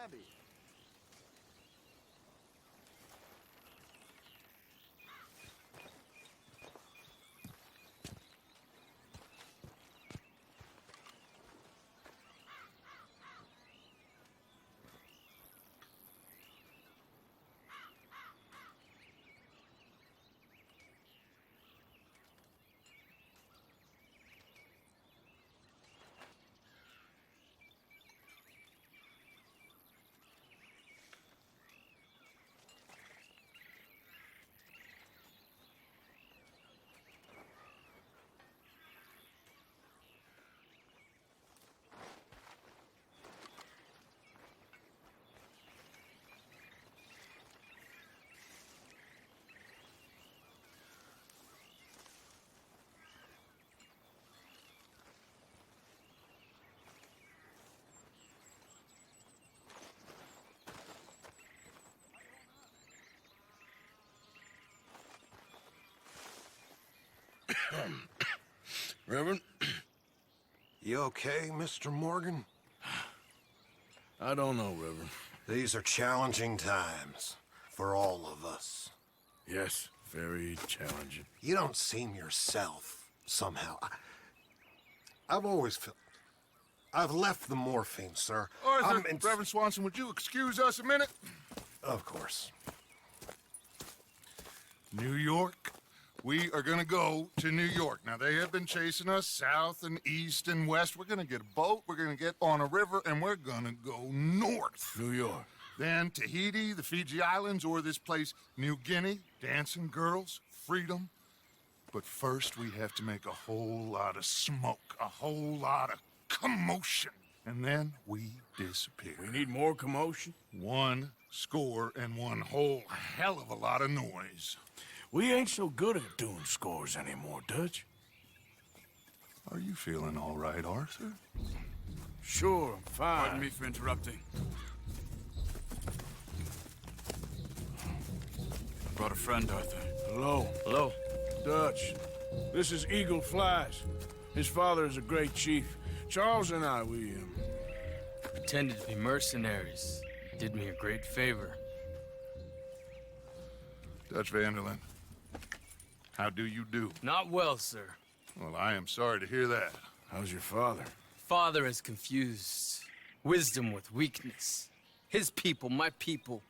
Abbey. Reverend? You okay, Mr. Morgan? I don't know, Reverend. These are challenging times for all of us. Yes, very challenging. You don't seem yourself, somehow. I've always felt... I've left the morphine, sir. Arthur, Reverend Swanson, would you excuse us a minute? Of course. New York? We are gonna go to New York. Now, they have been chasing us south and east and west. We're gonna get a boat, we're gonna get on a river, and we're gonna go north. New York. Then Tahiti, the Fiji Islands, or this place, New Guinea, dancing girls, freedom. But first, we have to make a whole lot of smoke, a whole lot of commotion. And then we disappear. We need more commotion? 1 score and 1 whole hell of a lot of noise. We ain't so good at doing scores anymore, Dutch. Are you feeling all right, Arthur? Sure, I'm fine. Pardon me for interrupting. I brought a friend, Arthur. Hello. Hello. Dutch. This is Eagle Flies. His father is a great chief. Charles and I, we Pretended to be mercenaries. Did me a great favor. Dutch Vanderlyn, how do you do? Not well, sir. Well, I am sorry to hear that. How's your father? Father has confused wisdom with weakness. His people, my people.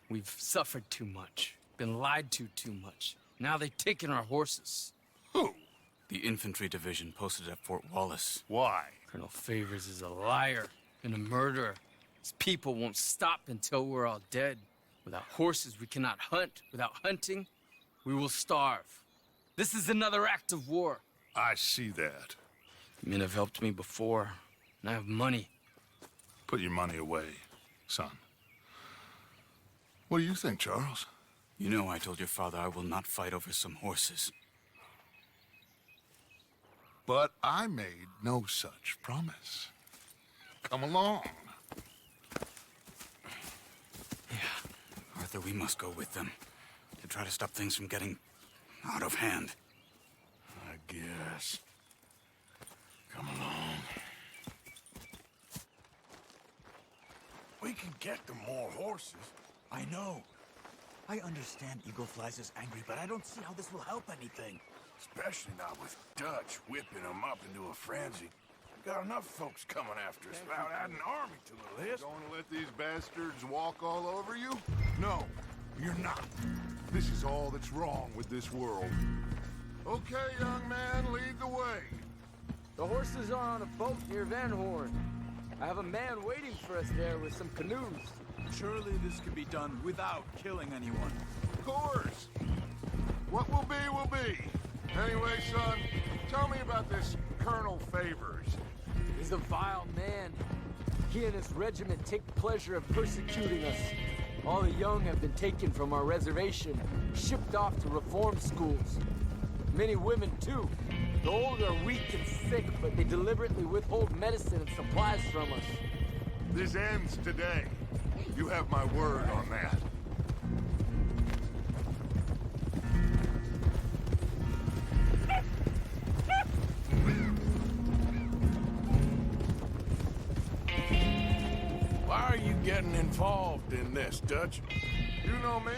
We've suffered too much. Been lied to too much. Now they've taken our horses. Who? The infantry division posted at Fort Wallace. Why? Colonel Favors is a liar and a murderer. His people won't stop until we're all dead. Without horses, we cannot hunt. Without hunting, we will starve. This is another act of war. I see that. Men have helped me before, and I have money. Put your money away, son. What do you think, Charles? You know I told your father I will not fight over some horses. But I made no such promise. Come along. Yeah. Arthur, we must go with them to try to stop things from getting out of hand. I guess. Come along. We can get them more horses. I know. I understand Eagle Flies is angry, but I don't see how this will help anything. Especially not with Dutch whipping them up into a frenzy. We got enough folks coming after us without adding an army to the list. Going to let these bastards walk all over you? No, you're not. This is all that's wrong with this world. Okay, young man, lead the way. The horses are on a boat near Van Horn. I have a man waiting for us there with some canoes. Surely this can be done without killing anyone. Of course. What will be. Anyway, son, tell me about this Colonel Favors. He's a vile man. He and his regiment take pleasure of persecuting us. All the young have been taken from our reservation, shipped off to reform schools. Many women, too. The old are weak and sick, but they deliberately withhold medicine and supplies from us. This ends today. You have my word on that. Why are you getting involved in this, Dutch? You know me.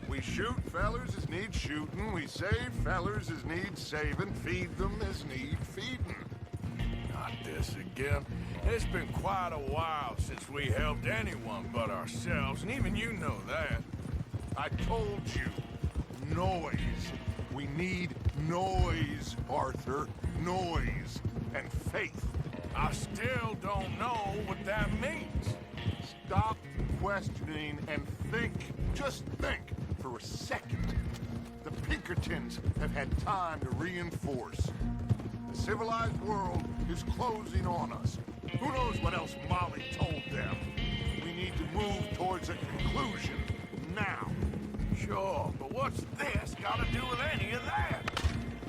We shoot fellers as need shooting. We save fellers as need saving. Feed them as need feeding. Not this again. It's been quite a while since we helped anyone but ourselves, and even you know that. I told you. Noise. We need noise, Arthur. Noise. And faith. I still don't know what that means. Stop questioning and think. Just think for a second. The Pinkertons have had time to reinforce. The civilized world is closing on us. Who knows what else Molly told them? We need to move towards a conclusion now. Sure, but what's this got to do with any of that?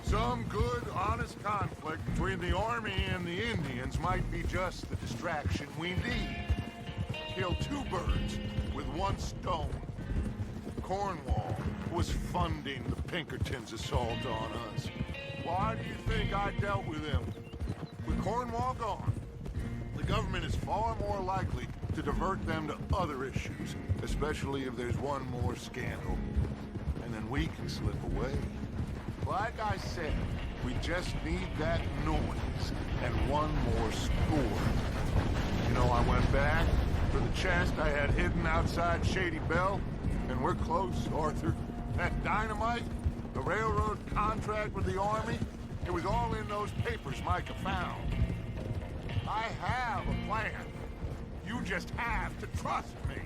Some good, honest conflict between the army and the Indians might be just the distraction we need. Kill two birds with one stone. Cornwall was funding the Pinkertons' assault on us. Why do you think I dealt with him? With Cornwall gone, the government is far more likely to divert them to other issues, especially if there's one more scandal. And then we can slip away. Like I said, we just need that noise and one more score. You know, I went back for the chest I had hidden outside Shady Belle, and we're close, Arthur. That dynamite, the railroad contract with the army, it was all in those papers Micah found. I have a plan. You just have to trust me.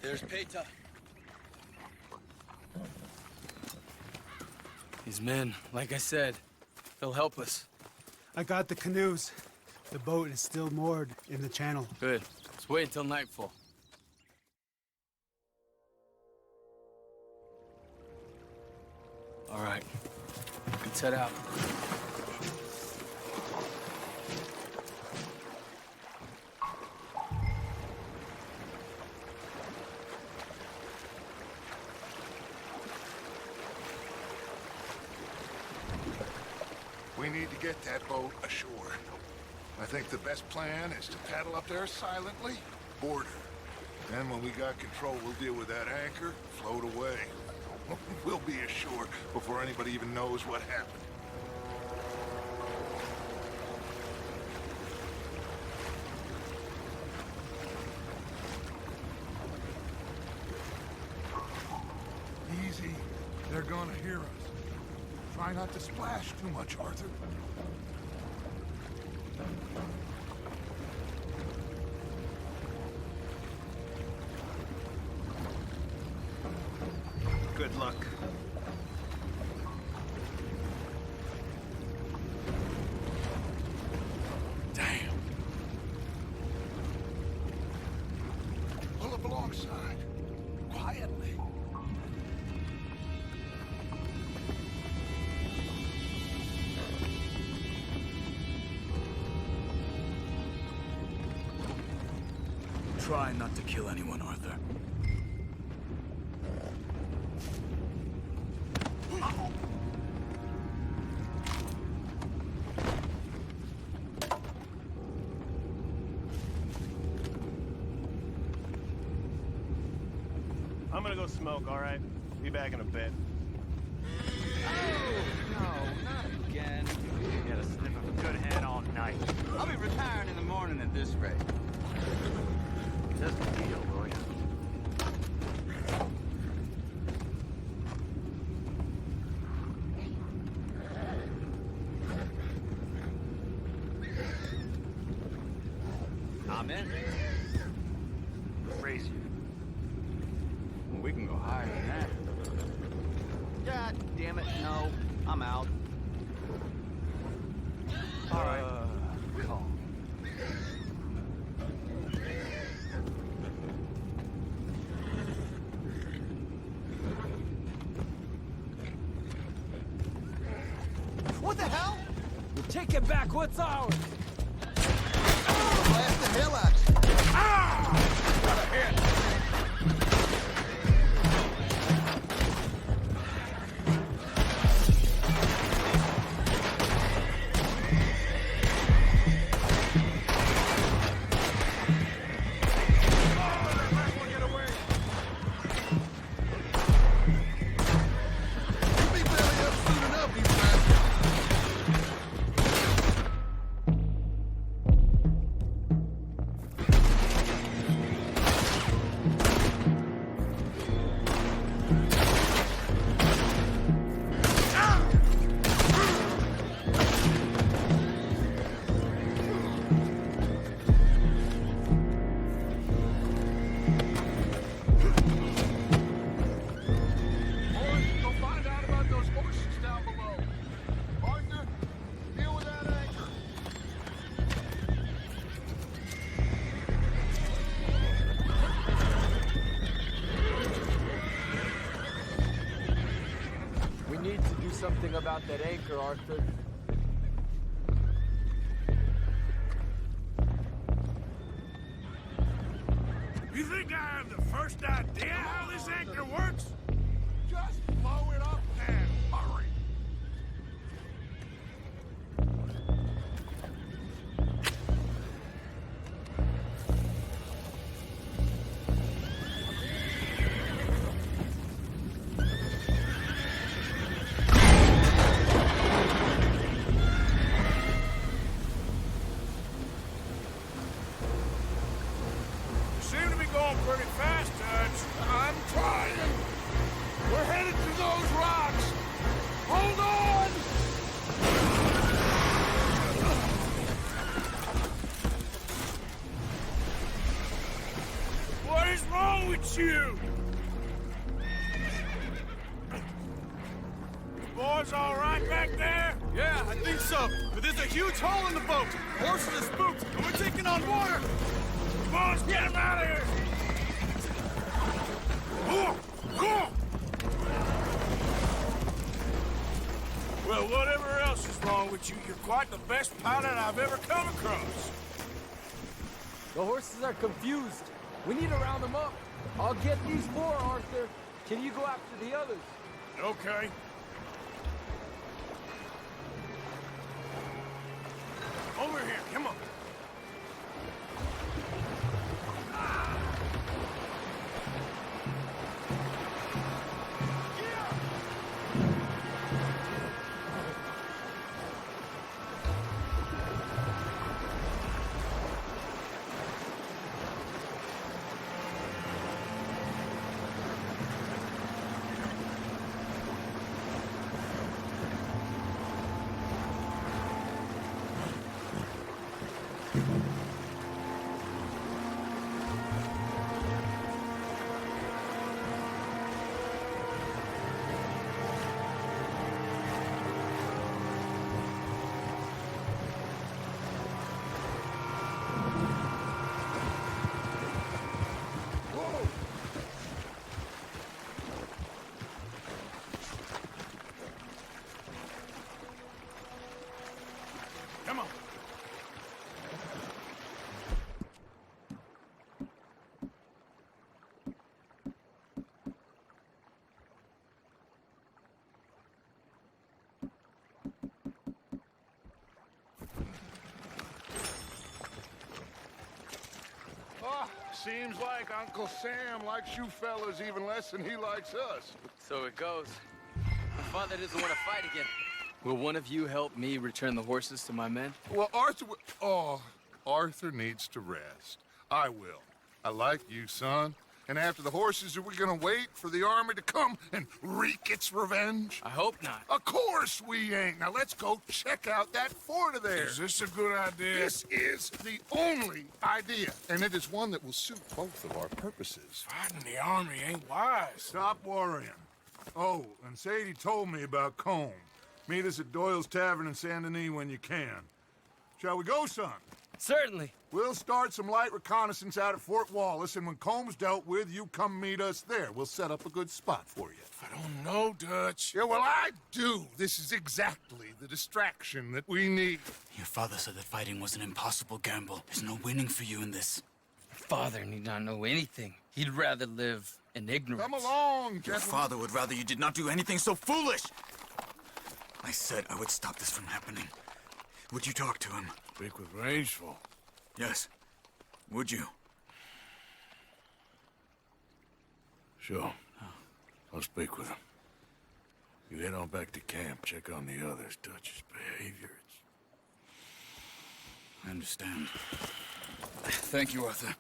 There's Peta. These men, like I said, they'll help us. I got the canoes. The boat is still moored in the channel. Good. Let's wait until nightfall. All right. Let's head out. We need to get that boat ashore. I think the best plan is to paddle up there silently, board her. Then when we got control, we'll deal with that anchor, float away. We'll be ashore before anybody even knows what happened. Easy. They're gonna hear us. Try not to splash too much, Arthur. Good luck. Damn. Pull up alongside. Quietly. Try not to kill anyone, Arthur. I'm gonna go smoke, all right? Be back in a bit. No, not again. Get a sniff of a good hand all night. I'll be retiring in the morning at this rate. Just a deal, will you? I'm in. Raise you. We can go higher than that. God damn it, no. I'm out. All right. Calm. What the hell? We're taking back what's ours. Blast the hell out you. Got a hit! something about that anchor, Arthur. You think I have the first idea how this anchor works? Just blow it up and hurry. Seem to be going pretty fast, Dutch. I'm trying. We're headed to those rocks. Hold on! What is wrong with you? You boys all right back there? Yeah, I think so. But there's a huge hole in the boat. Horses are spooked, and we're taking on water. Come on, let's get him out of here! Go! Well, whatever else is wrong with you, you're quite the best pilot I've ever come across. The horses are confused. We need to round them up. I'll get these four, Arthur. Can you go after the others? Okay. Over here, come on. Come on. Oh, seems like Uncle Sam likes you fellas even less than he likes us. So it goes. My father doesn't want to fight again. Will one of you help me return the horses to my men? Well, Arthur needs to rest. I will. I like you, son. And after the horses, are we gonna wait for the army to come and wreak its revenge? I hope not. Of course we ain't. Now let's go check out that fort of theirs. Is this a good idea? This is the only idea, and it is one that will suit both of our purposes. Fighting the army ain't wise. Stop worrying. Oh, and Sadie told me about Combe. Meet us at Doyle's Tavern in Saint Denis when you can. Shall we go, son? Certainly. We'll start some light reconnaissance out at Fort Wallace, and when Combs dealt with, you come meet us there. We'll set up a good spot for you. I don't know, Dutch. Yeah, well, I do. This is exactly the distraction that we need. Your father said that fighting was an impossible gamble. There's no winning for you in this. Father need not know anything. He'd rather live in ignorance. Come along, Your gentlemen. father would rather you did not do anything so foolish. I said I would stop this from happening. Would you talk to him? Speak with Rangeful. Yes. Would you? Sure. I'll speak with him. You head on back to camp, check on the others. Dutch's behavior. I understand. Thank you, Arthur.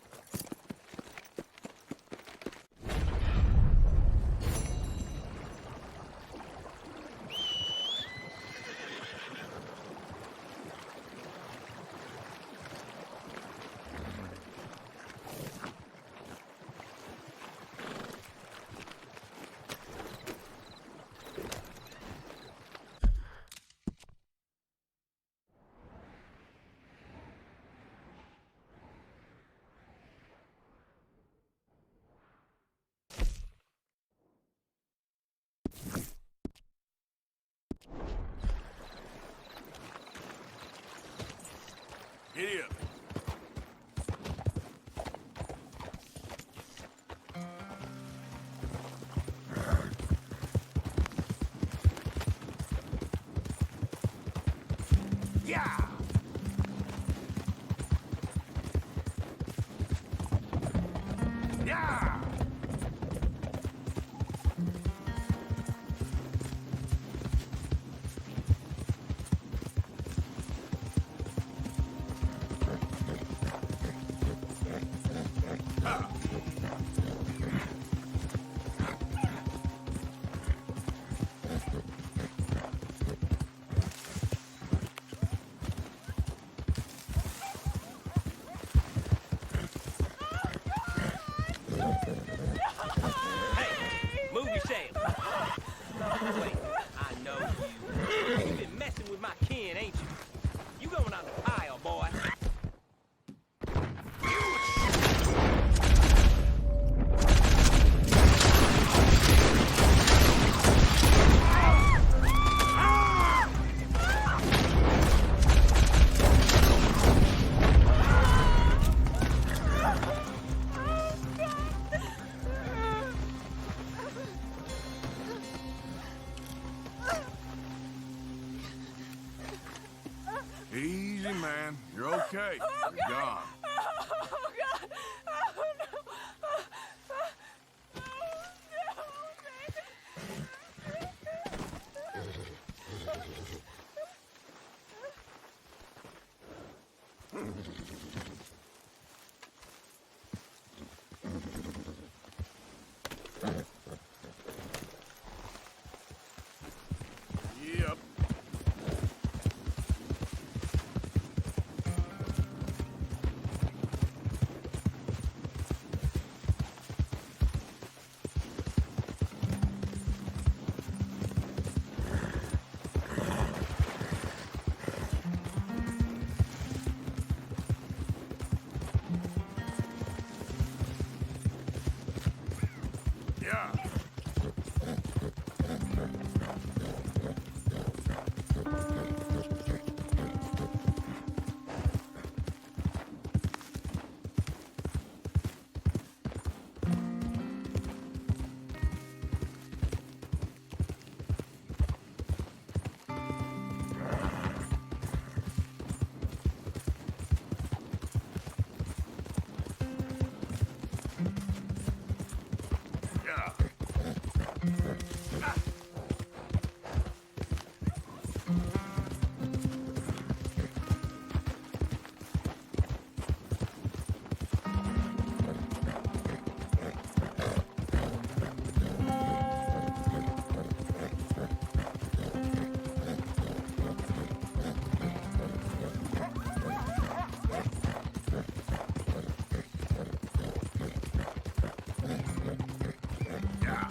Move your shaft. Wait, I know you. You've been messing with my kin, ain't you? You going on the pile, boy. Easy, man. You're okay. You're gone. Yep. Yeah. Yeah.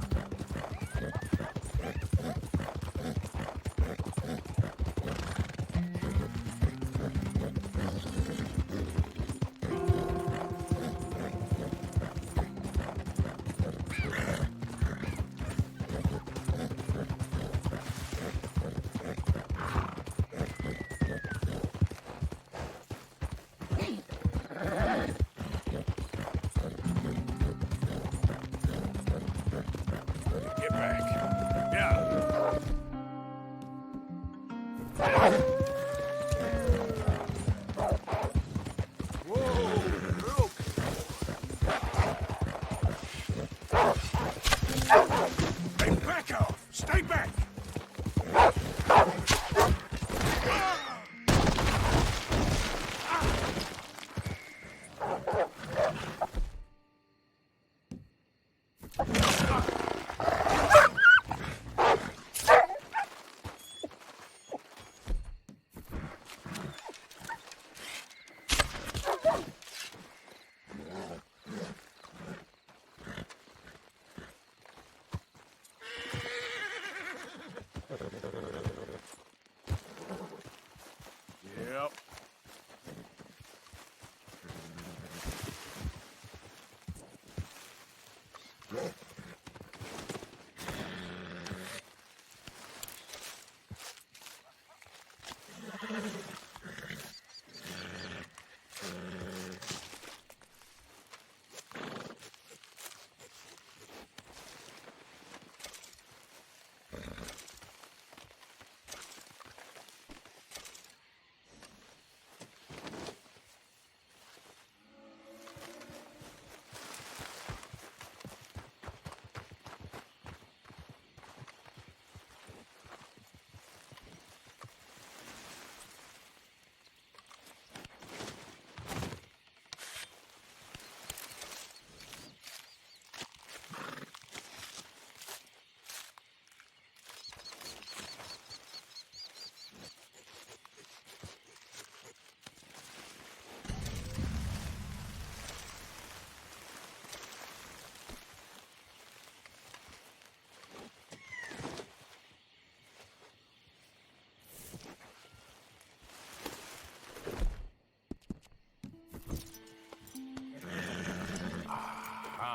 Get back. Yeah. Hey, back off! Stay back! Yep.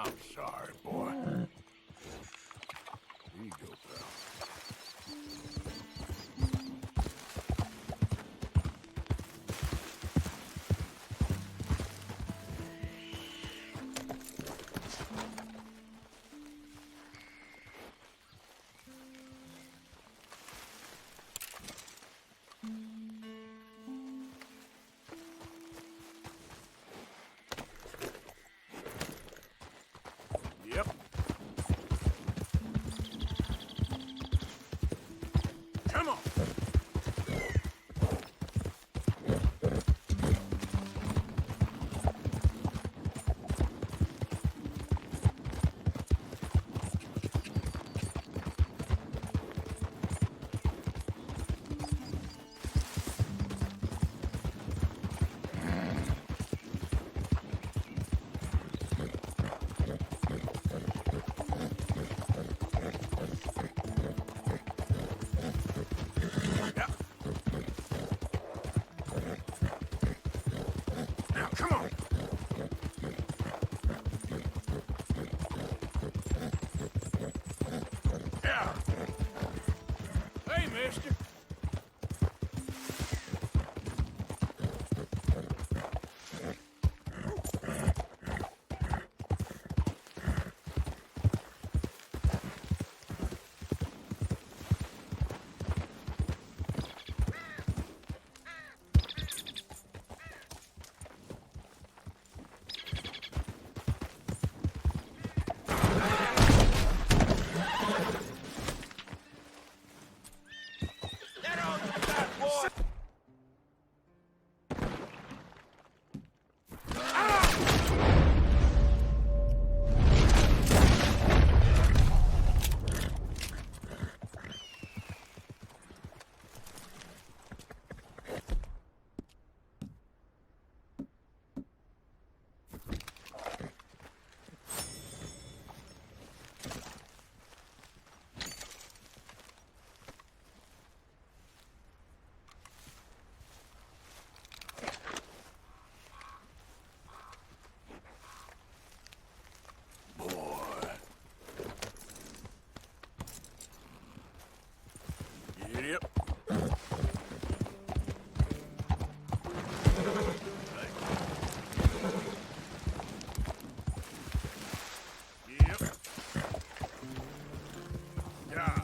I'm sorry, boy. Here you go, pal. Yep. Come on. Now, come on. Yeah. Hey, mister. Yep. Yep. Yeah.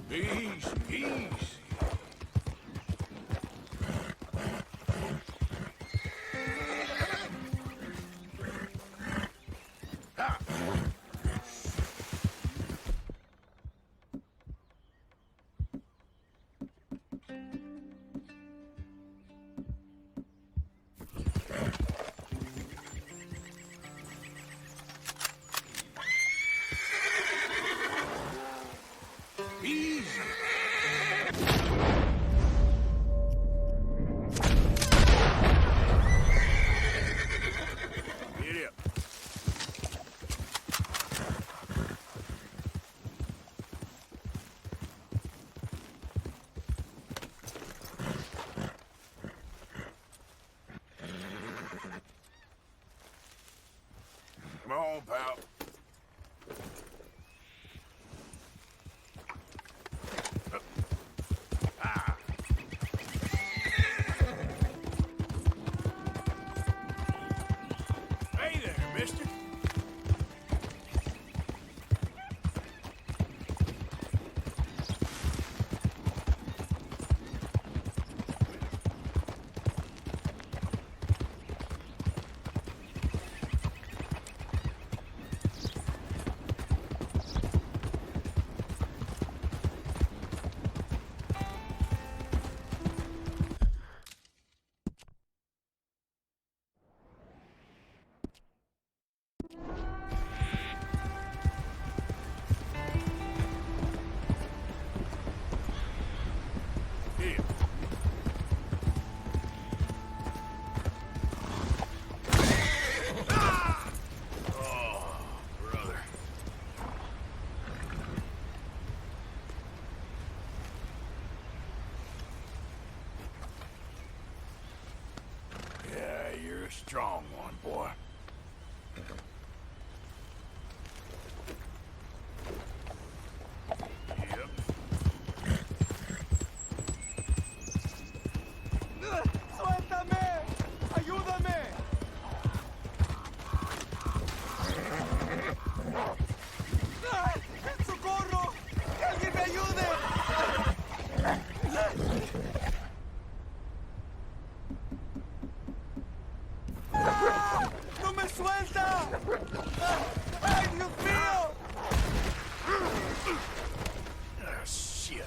Easy, easy. Ha! Easy. Get up. Come on, pal. Hey there, mister. Yeah, you're a strong one, boy. Yep. ¡Suéltame! ¡Ayúdame! ¡Socorro! ¡Que alguien me ayude! ¡No me suelta! ¡Ay, Dios mío! Ah, shit.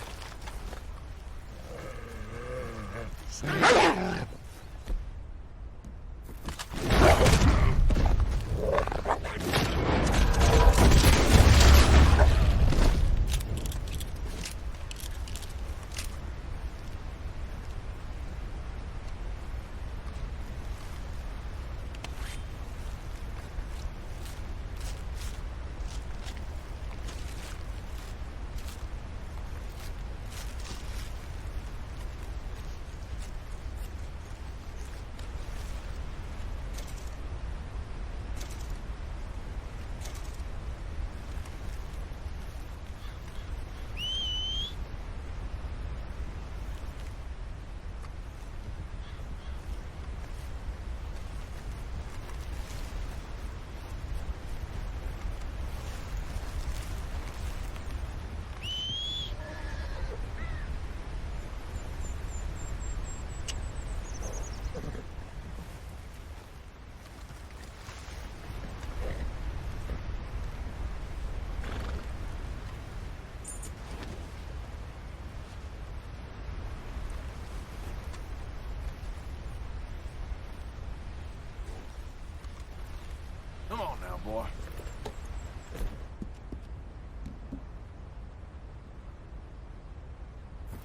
Come on now, boy.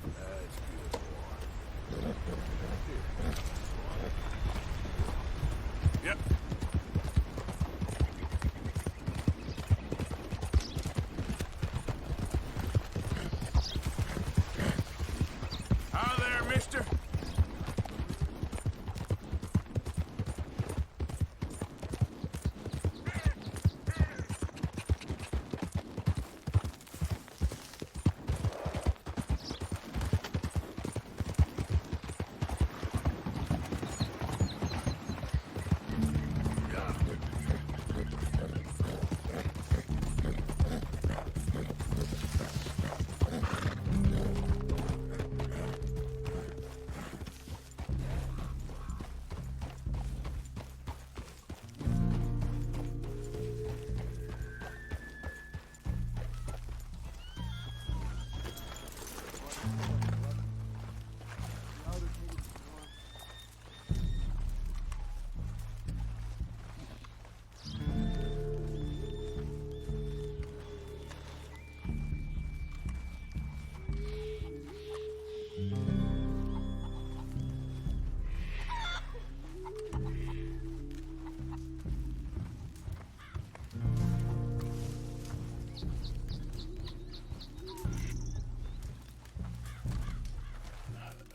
That's good, boy. Yep. Hi there, mister.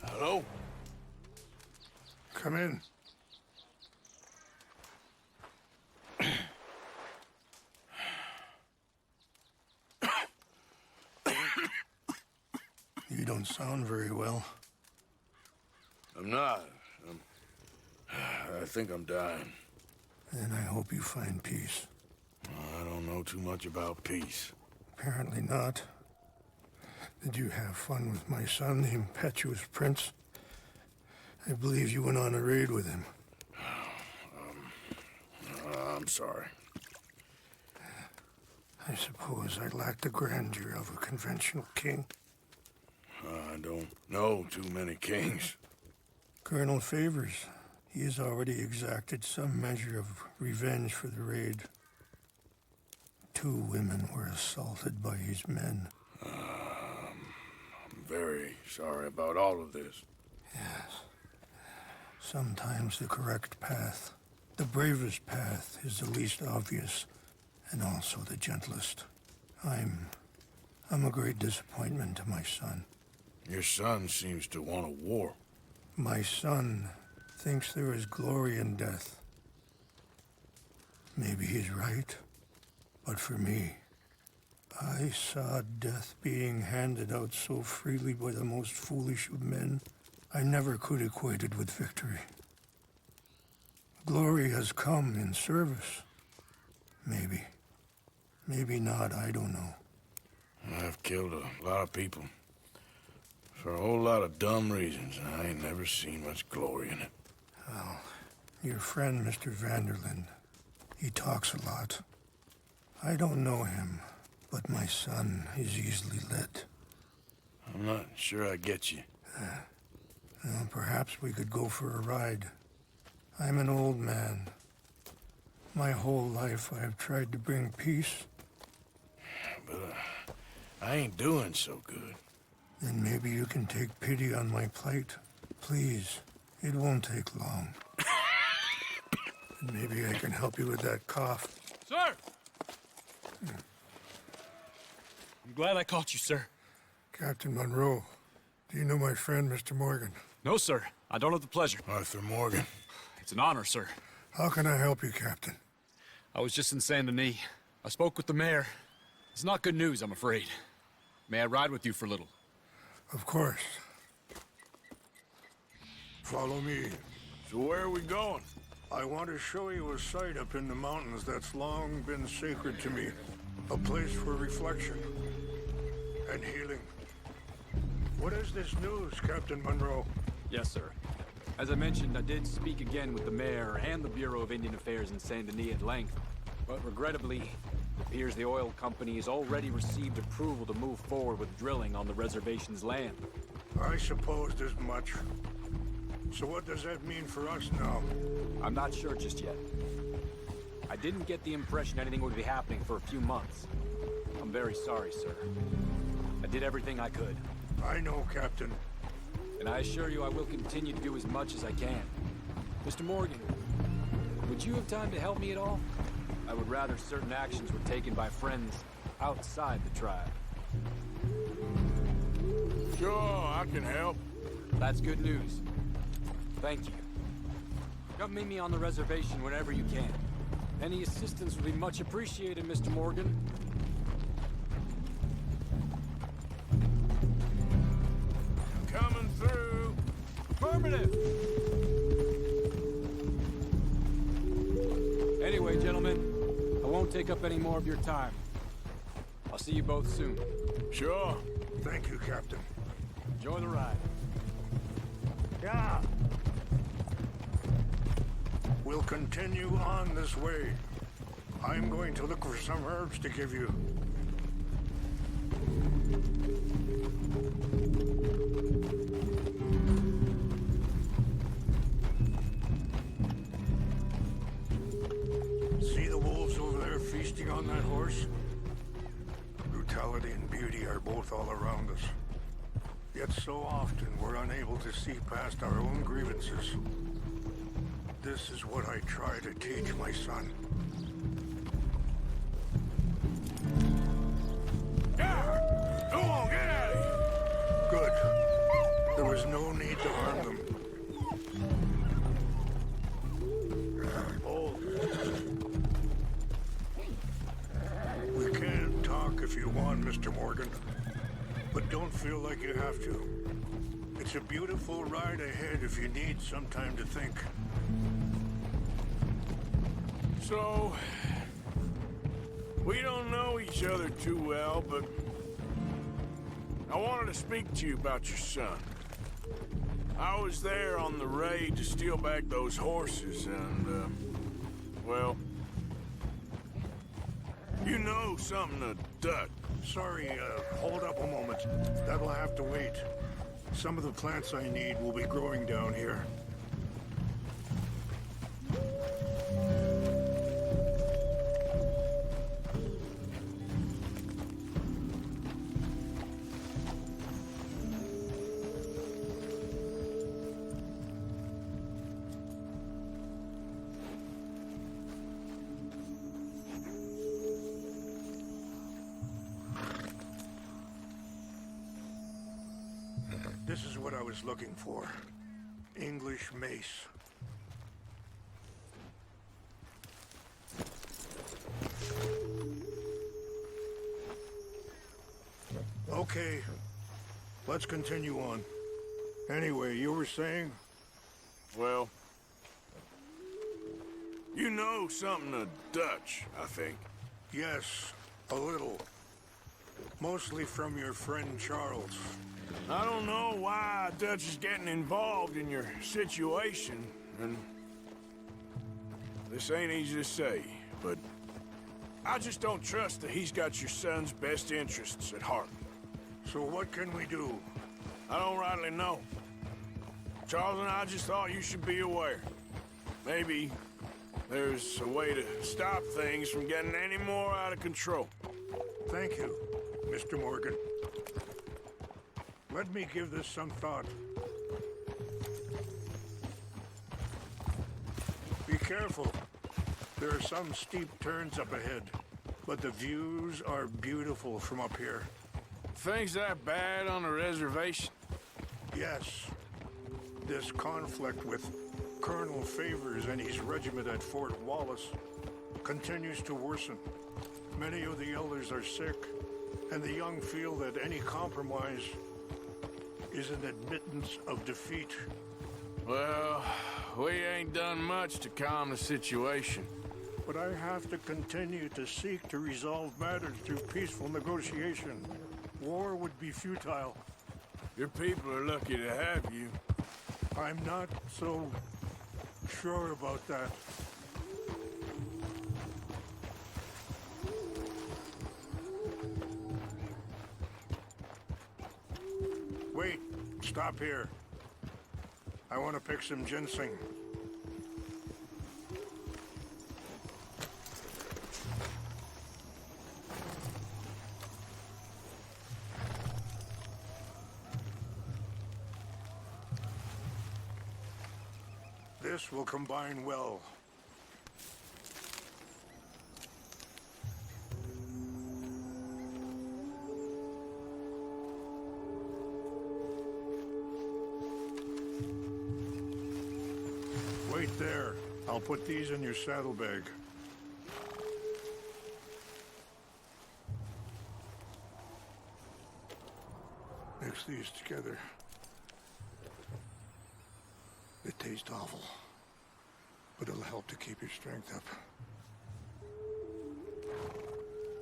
Hello? Come in. You don't sound very well. I'm not. I think I'm dying. And I hope you find peace. I don't know too much about peace. Apparently not. Did you have fun with my son, the impetuous prince? I believe you went on a raid with him. I'm sorry. I suppose I lacked the grandeur of a conventional king. I don't know too many kings. Colonel Favors, he has already exacted some measure of revenge for the raid. 2 women were assaulted by his men. I'm very sorry about all of this. Yes. Sometimes the correct path, the bravest path, is the least obvious, and also the gentlest. I'm a great disappointment to my son. Your son seems to want a war. My son thinks there is glory in death. Maybe he's right, but for me, I saw death being handed out so freely by the most foolish of men, I never could equate it with victory. Glory has come in service. Maybe. Maybe not, I don't know. I've killed a lot of people. For a whole lot of dumb reasons, and I ain't never seen much glory in it. Well, your friend, Mr. Vanderlyn, he talks a lot. I don't know him, but my son is easily led. I'm not sure I get you. Well, perhaps we could go for a ride. I'm an old man. My whole life I have tried to bring peace. But I ain't doing so good. Then maybe you can take pity on my plight. Please, it won't take long. And maybe I can help you with that cough. Sir! I'm glad I caught you, sir. Captain Monroe, do you know my friend, Mr. Morgan? No, sir. I don't have the pleasure. Arthur Morgan. It's an honor, sir. How can I help you, Captain? I was just in Saint Denis. I spoke with the mayor. It's not good news, I'm afraid. May I ride with you for a little? Of course. Follow me. So where are we going? I want to show you a site up in the mountains that's long been sacred to me. A place for reflection and healing. What is this news, Captain Monroe? Yes, sir. As I mentioned, I did speak again with the mayor and the Bureau of Indian Affairs in Saint Denis at length. But regrettably, it appears the oil company has already received approval to move forward with drilling on the reservation's land. I supposed as much. So what does that mean for us now? I'm not sure just yet. I didn't get the impression anything would be happening for a few months. I'm very sorry, sir. I did everything I could. I know, Captain. And I assure you I will continue to do as much as I can. Mr. Morgan, would you have time to help me at all? I would rather certain actions were taken by friends outside the tribe. Sure, I can help. That's good news. Thank you. Come meet me on the reservation whenever you can. Any assistance would be much appreciated, Mr. Morgan. Coming through. Affirmative! Anyway, gentlemen, I won't take up any more of your time. I'll see you both soon. Sure. Thank you, Captain. Enjoy the ride. Yeah. We'll continue on this way. I'm going to look for some herbs to give you. See the wolves over there feasting on that horse? Brutality and beauty are both all around us. Yet so often we're unable to see past our own grievances. This is what I try to teach my son. Yeah! Go on, get out of here! Good. There was no need to harm them. Oh. We can talk if you want, Mr. Morgan. But don't feel like you have to. It's a beautiful ride ahead if you need some time to think. So, we don't know each other too well, but I wanted to speak to you about your son. I was there on the raid to steal back those horses, and, well, you know something of Duck. Sorry, hold up a moment. That'll have to wait. Some of the plants I need will be growing down here. This is what I was looking for. English mace. Okay, let's continue on. Anyway, you were saying? Well, you know something of Dutch, I think. Yes, a little. Mostly from your friend Charles. I don't know why Dutch is getting involved in your situation, and this ain't easy to say, but I just don't trust that he's got your son's best interests at heart. So what can we do? I don't rightly know. Charles and I just thought you should be aware. Maybe there's a way to stop things from getting any more out of control. Thank you, Mr. Morgan. Let me give this some thought. Be careful. There are some steep turns up ahead, but the views are beautiful from up here. Things that bad on the reservation? Yes. This conflict with Colonel Favors and his regiment at Fort Wallace continues to worsen. Many of the elders are sick, and the young feel that any compromise is an admittance of defeat. Well, we ain't done much to calm the situation. But I have to continue to seek to resolve matters through peaceful negotiation. War would be futile. Your people are lucky to have you. I'm not so sure about that. Wait, stop here. I want to pick some ginseng. This will combine well. Wait there. I'll put these in your saddlebag. Mix these together. It tastes awful, but it'll help to keep your strength up.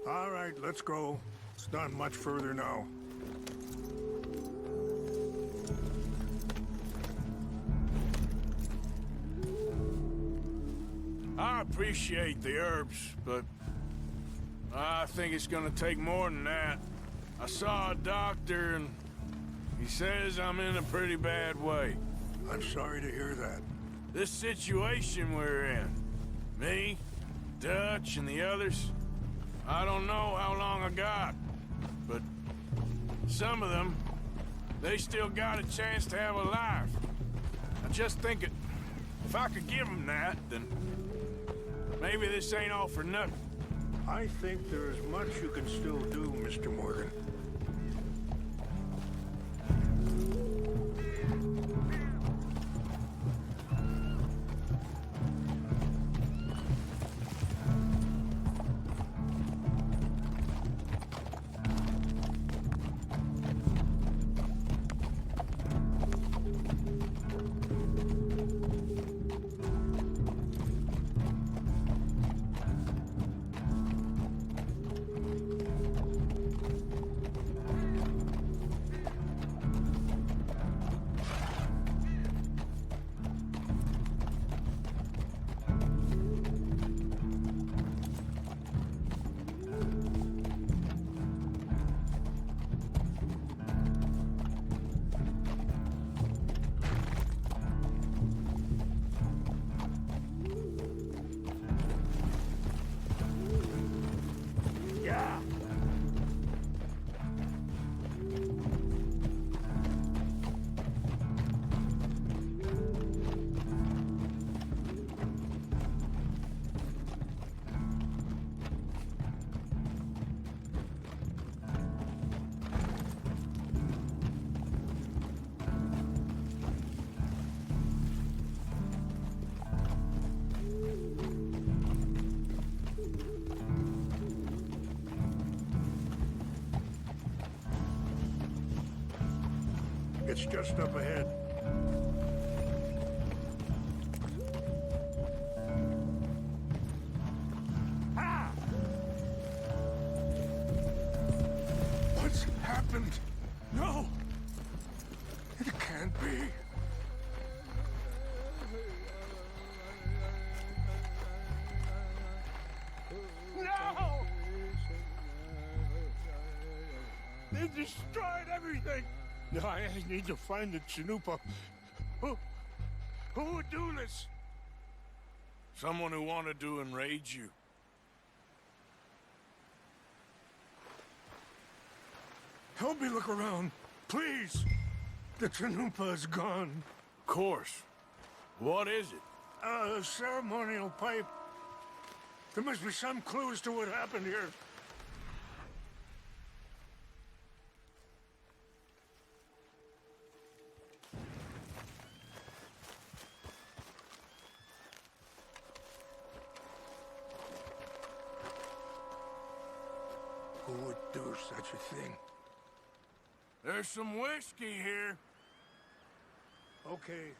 All right, let's go. It's not much further now. I appreciate the herbs, but I think it's gonna take more than that. I saw a doctor and he says I'm in a pretty bad way. I'm sorry to hear that. This situation we're in, me, Dutch, and the others, I don't know how long I got, but some of them, they still got a chance to have a life. I just think if I could give them that, then maybe this ain't all for nothing. I think there is much you can still do, Mr. Morgan. It's just up ahead. Ah! What's happened? No! It can't be. No! They destroyed everything! I need to find the Chanupa. Who would do this? Someone who wanted to enrage you. Help me look around, please. The Chanupa is gone. Of course. What is it? A ceremonial pipe. There must be some clues to what happened here. Who would do such a thing? There's some whiskey here. Okay,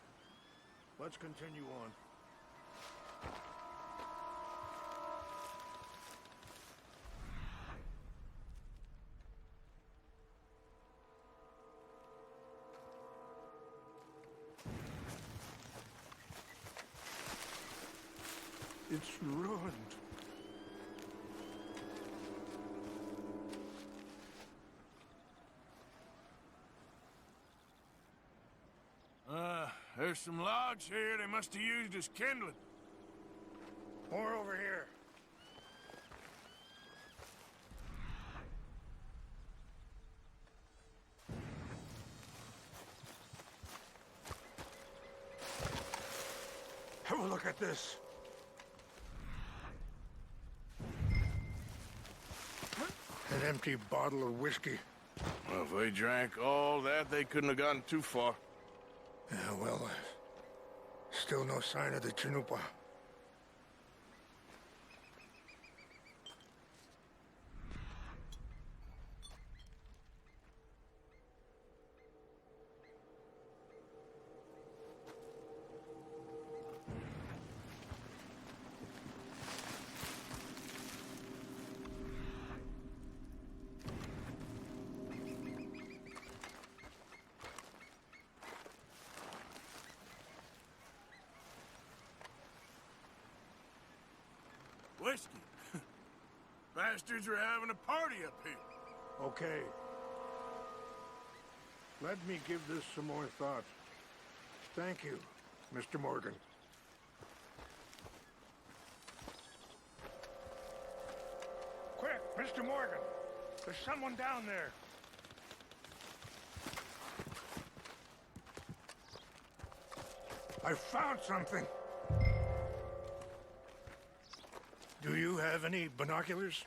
let's continue on. It's ruined. There's some logs here they must have used as kindling. More over here. Have a look at this. An empty bottle of whiskey. Well, if they drank all that, they couldn't have gotten too far. Yeah, well, still no sign of the Chanupa. Whiskey. Bastards are having a party up here. Okay. Let me give this some more thought. Thank you, Mr. Morgan. Quick, Mr. Morgan! There's someone down there. I found something. Do you have any binoculars?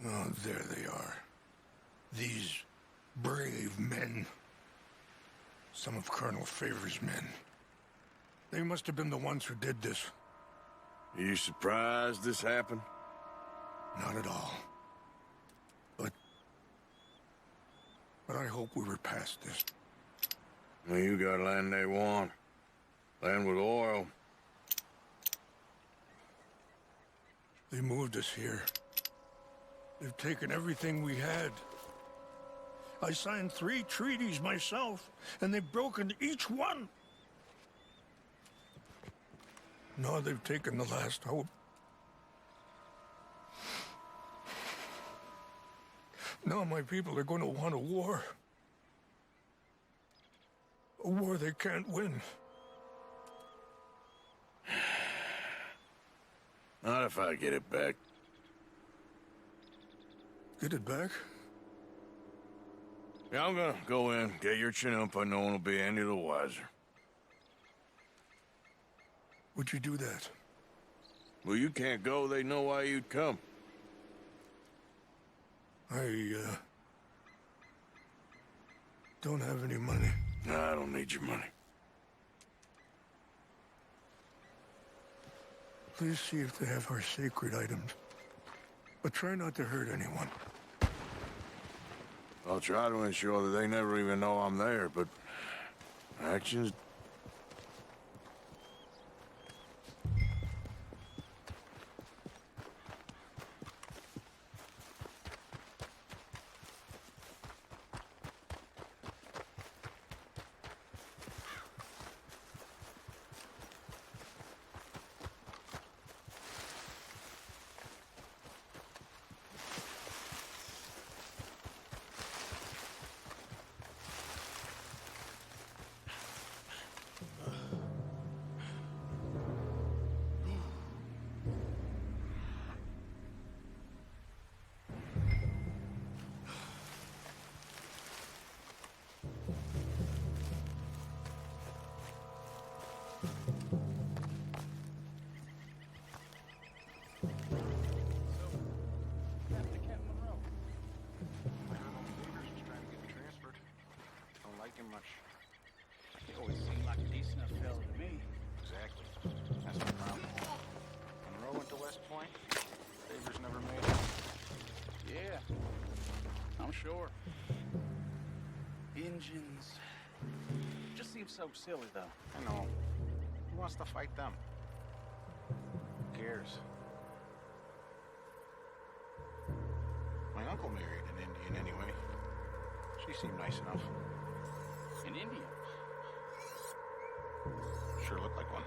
Oh, there they are. These brave men. Some of Colonel Favor's men. They must have been the ones who did this. Are you surprised this happened? Not at all. But I hope we were past this. Well, you got land they want. Land with oil. They moved us here. They've taken everything we had. I signed 3 treaties myself, and they've broken each one. Now they've taken the last hope. Now my people are going to want a war. A war they can't win. Not if I get it back. Get it back? Yeah, I'm gonna go in, get your Chanupa, no one will be any the wiser. Would you do that? Well, you can't go, they know why you'd come. I don't have any money. No, I don't need your money. Please see if they have our sacred items. But try not to hurt anyone. I'll try to ensure that they never even know I'm there, but actions. Much. He always seemed like a decent enough fellow to me. Exactly. That's the problem. Monroe went to West Point. Favors never made it. Yeah, I'm sure. Engines. Just seems so silly, though. I know. Who wants to fight them? Who cares? My uncle married an Indian anyway. She seemed nice enough. An Indian? Sure looked like one.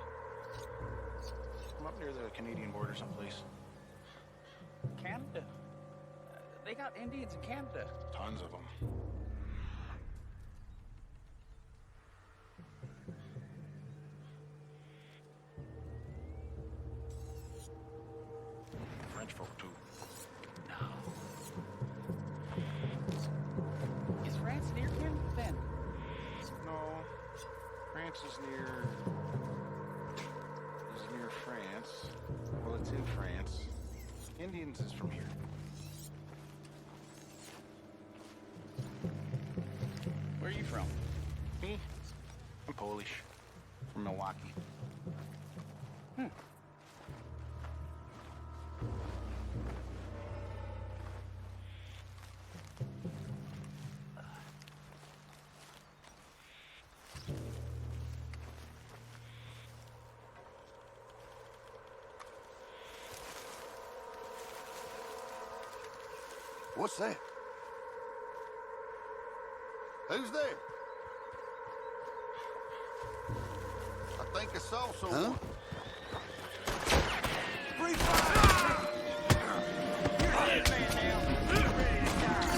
I'm up near the Canadian border someplace. Canada? They got Indians in Canada. Tons of them. French folk, too. No. Is France near Canada, then? No. France is near France. Well, it's in France. Indians is from here. Where are you from? Me? I'm Polish. From Milwaukee. What's that? Who's there? I think I saw someone. Free fire! You're dead, man, now. You're ready to die.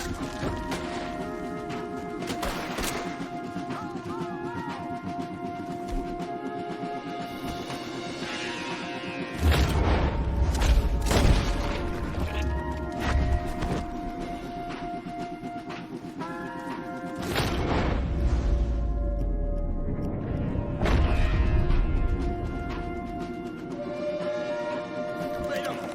Freedom!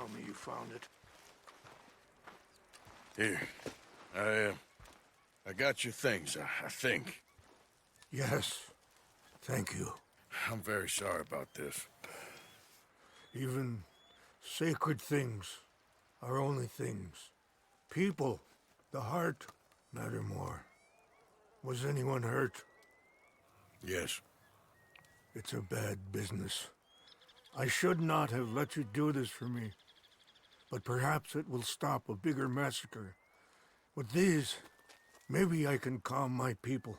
tell me you found it. Here. I got your things, I think. Yes. Thank you. I'm very sorry about this. Even sacred things are only things. People, the heart, matter more. Was anyone hurt? Yes. It's a bad business. I should not have let you do this for me. But perhaps it will stop a bigger massacre. With these, maybe I can calm my people.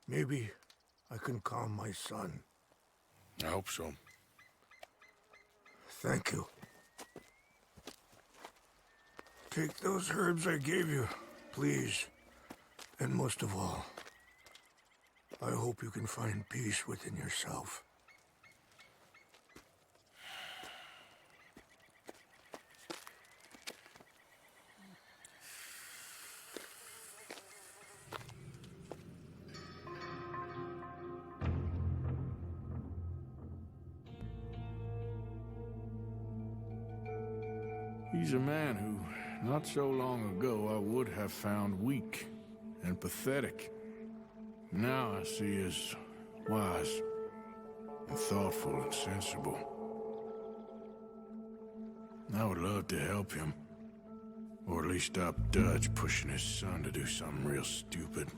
Maybe I can calm my son. I hope so. Thank you. Take those herbs I gave you, please. And most of all, I hope you can find peace within yourself. He's a man who, not so long ago, I would have found weak and pathetic. Now I see as wise and thoughtful and sensible. I would love to help him, or at least stop Dutch pushing his son to do something real stupid.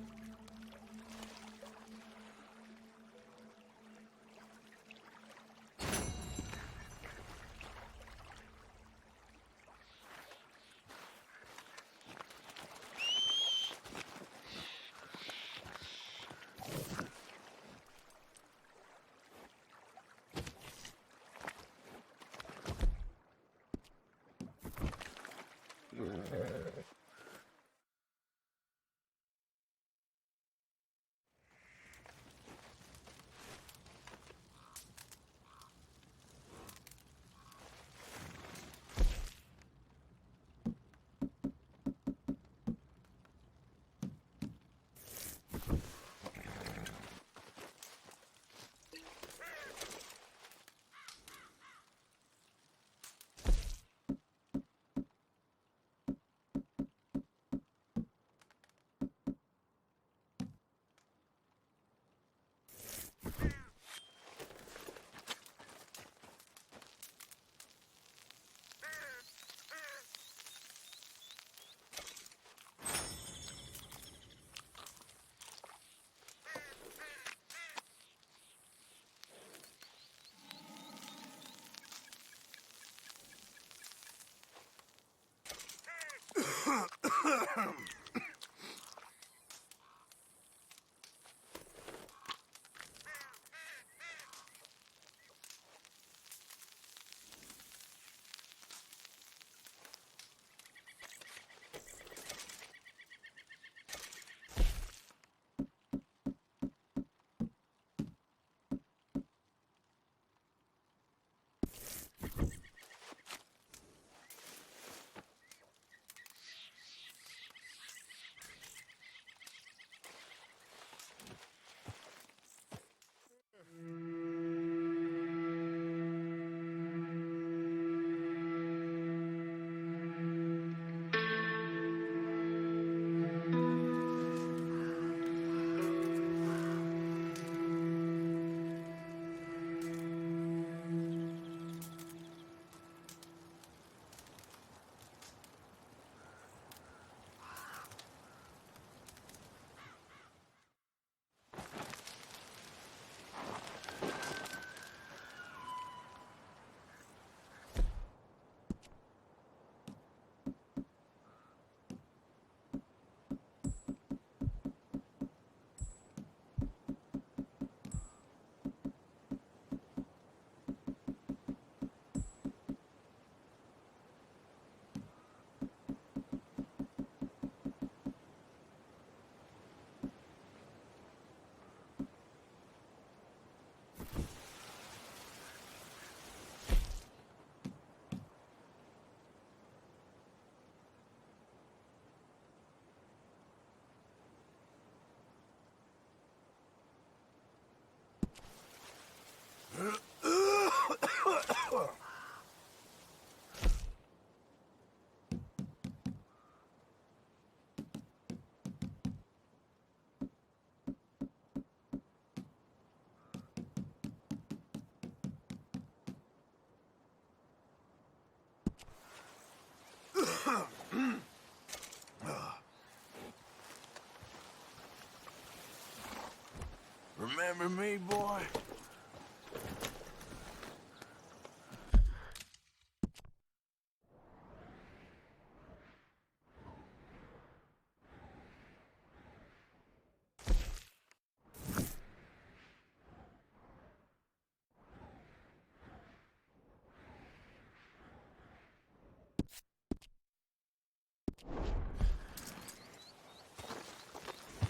Remember me, boy?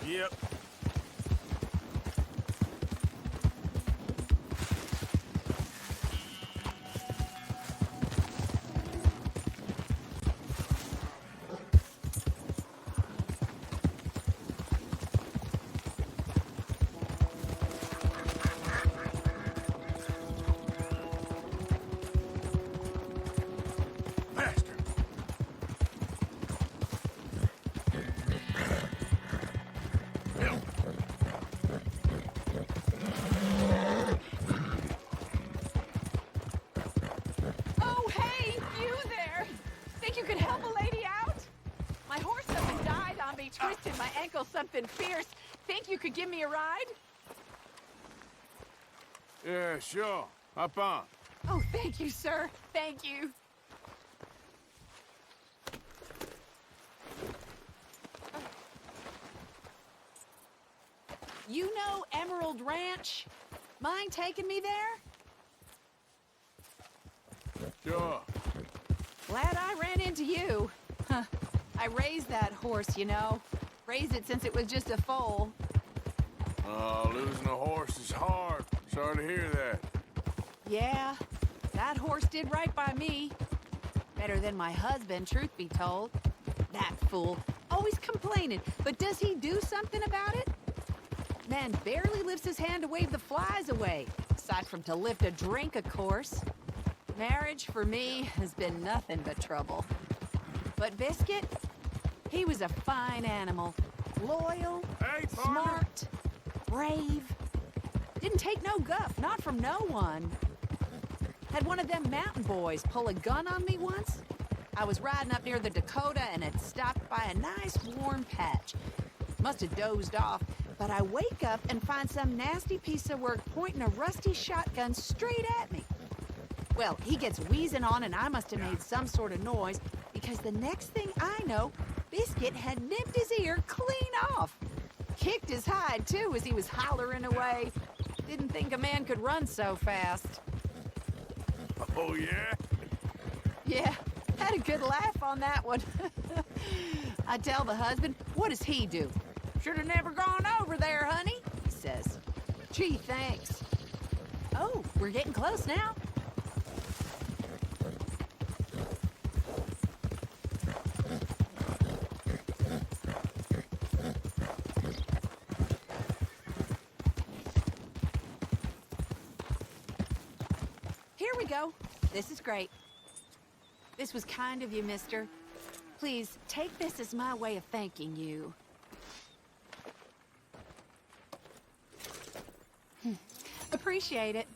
Yep. Oh, hey, you there! Think you could help a lady out? My horse up and died on me, twisted my ankle something fierce. Think you could give me a ride? Yeah, sure. Hop on. Oh, thank you, sir. Thank you. You know Emerald Ranch? Mind taking me there? Sure. Glad I ran into you. Huh. I raised that horse, you know. Raised it since it was just a foal. Losing a horse is hard. Sorry to hear that. Yeah, that horse did right by me. Better than my husband, truth be told. That fool. Always complaining, but does he do something about it? Man barely lifts his hand to wave the flies away. Aside from to lift a drink, of course. Marriage, for me, has been nothing but trouble. But Biscuit, he was a fine animal. Loyal, Hey, partner. smart, brave. Didn't take no guff, not from no one. Had one of them mountain boys pull a gun on me once. I was riding up near the Dakota and had stopped by a nice warm patch. Must have dozed off, but I wake up and find some nasty piece of work pointing a rusty shotgun straight at me. Well, he gets wheezing on and I must have made some sort of noise because the next thing I know, Biscuit had nipped his ear clean off. Kicked his hide, too, as he was hollering away. Didn't think a man could run so fast. Oh, yeah? Yeah, had a good laugh on that one. I tell the husband, what does he do? Should have never gone over there, honey, he says. Gee, thanks. Oh, we're getting close now. Here we go. This is great. This was kind of you, mister. Please, take this as my way of thanking you. Appreciate it.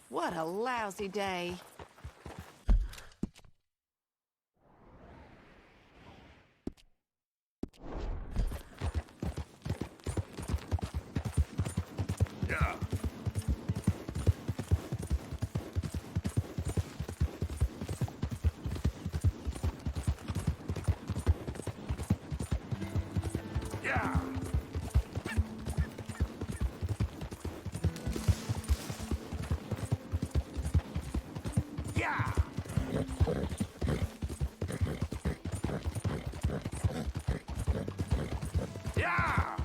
What a lousy day. Yeah. Yeah. Yeah. Yeah.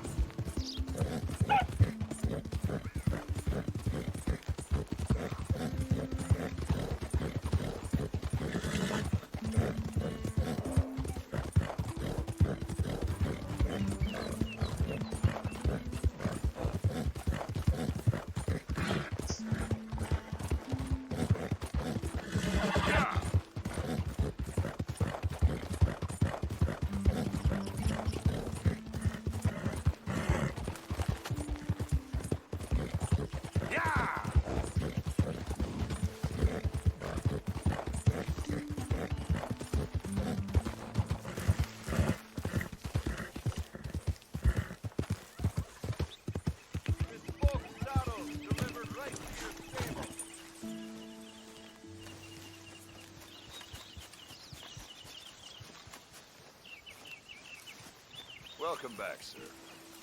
Welcome back, sir.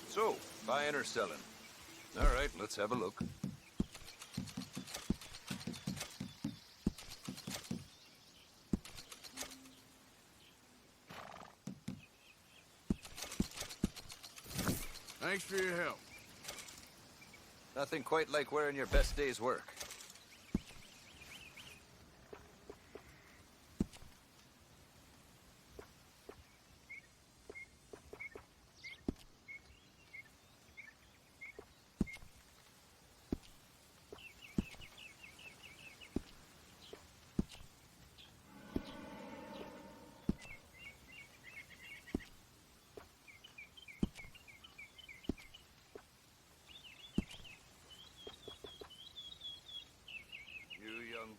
So, buying or selling? All right, let's have a look. Thanks for your help. Nothing quite like wearing your best day's work.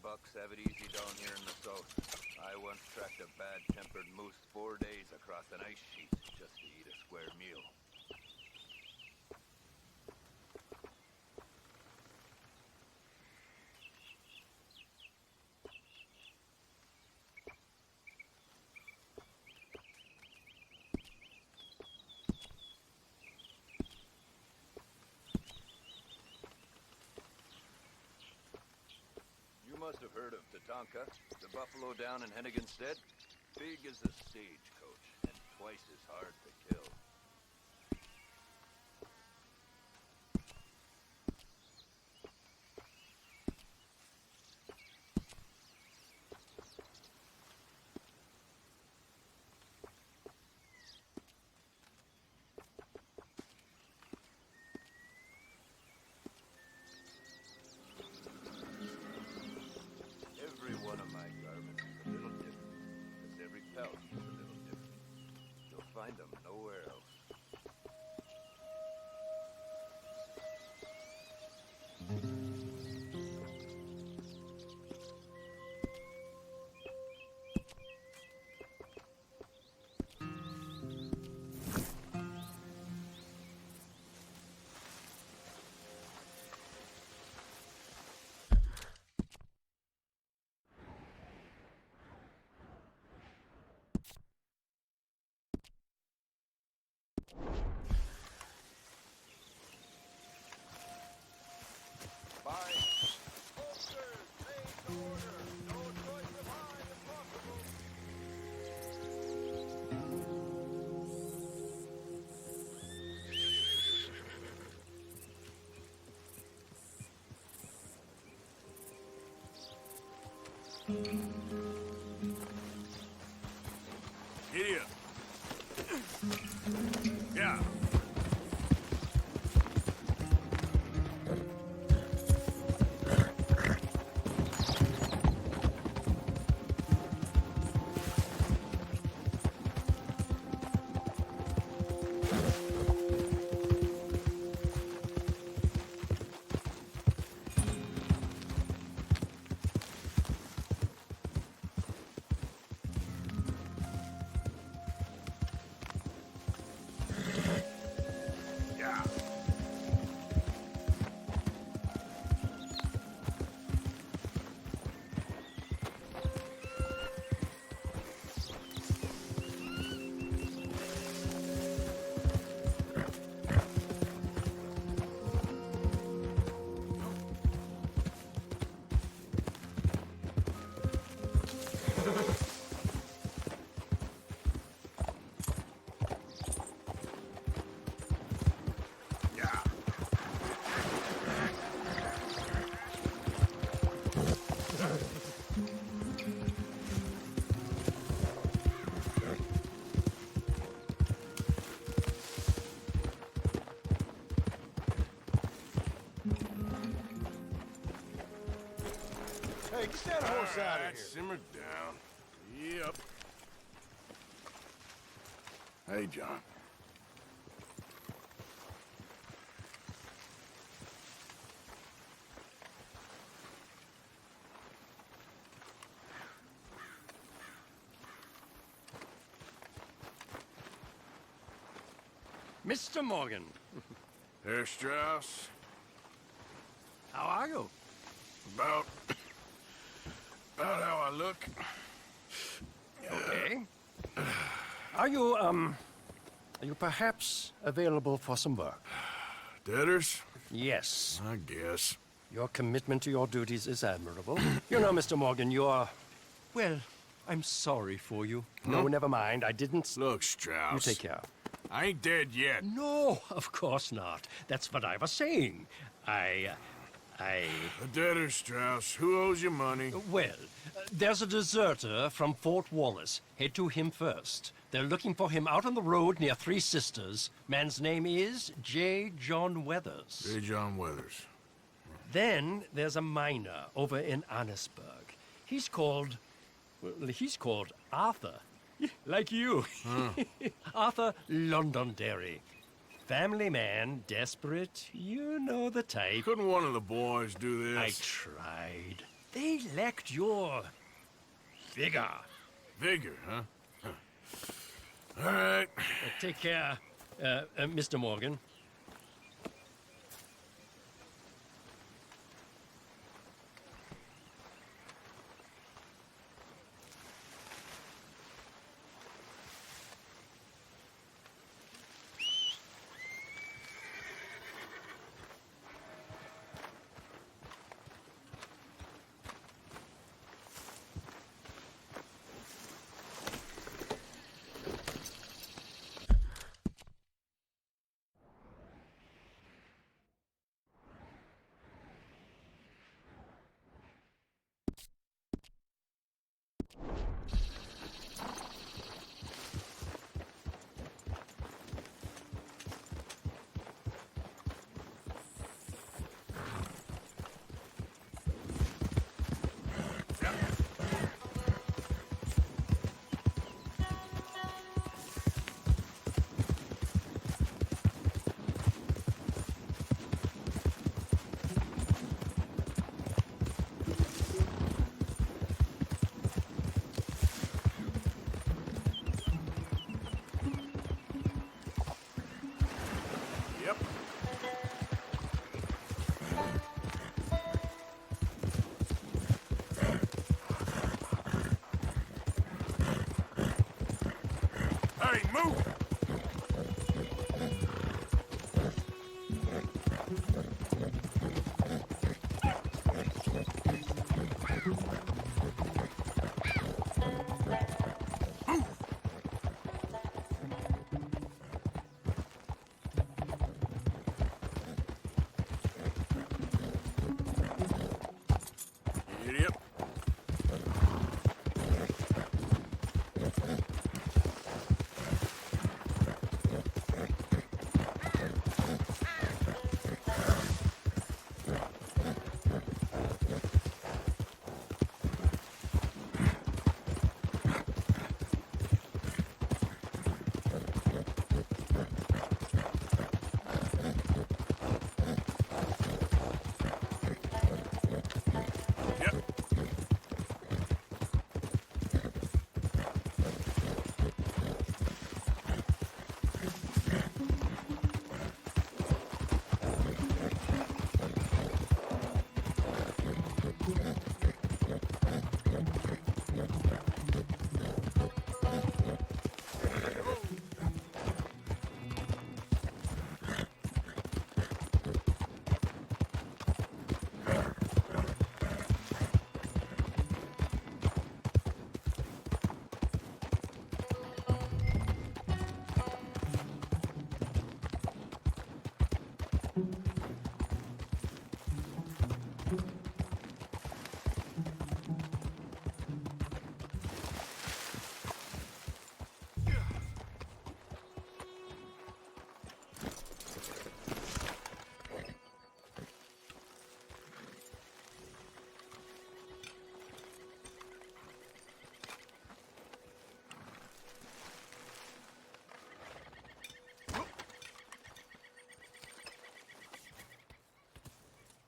Bucks have it easy down here in the south. I once tracked a bad-tempered moose 4 days across an ice sheet just to eat a square meal. You must have heard of Tatanka, the buffalo down in Henniganstead. Big as a stagecoach, and twice as hard to kill. Every one of my garments is a little different, because every pelt is a little different. You'll find them nowhere else. Giddy up. Yeah. Hey, get that horse out of here. Simmer down. Yep. Hey, John. Mr. Morgan. Herr Strauss. How are you? About how I look. Okay. Are you, Are you perhaps available for some work? Debtors? Yes. I guess. Your commitment to your duties is admirable. You know, Mr. Morgan, you're... Well, I'm sorry for you. No, never mind. I didn't... Look, Strauss. You take care. I ain't dead yet. No, of course not. That's what I was saying. The debtors, Strauss. Who owes you money? Well, there's a deserter from Fort Wallace. Head to him first. They're looking for him out on the road near Three Sisters. Man's name is J. John Weathers. J. John Weathers. Then there's a miner over in Annisburg. He's called Arthur. Like you. Arthur Londonderry. Family man, desperate, you know the type. Couldn't one of the boys do this? I tried. They lacked your... vigor. Vigor, huh? All right. Take care, Mr. Morgan. Hey, move! Idiot.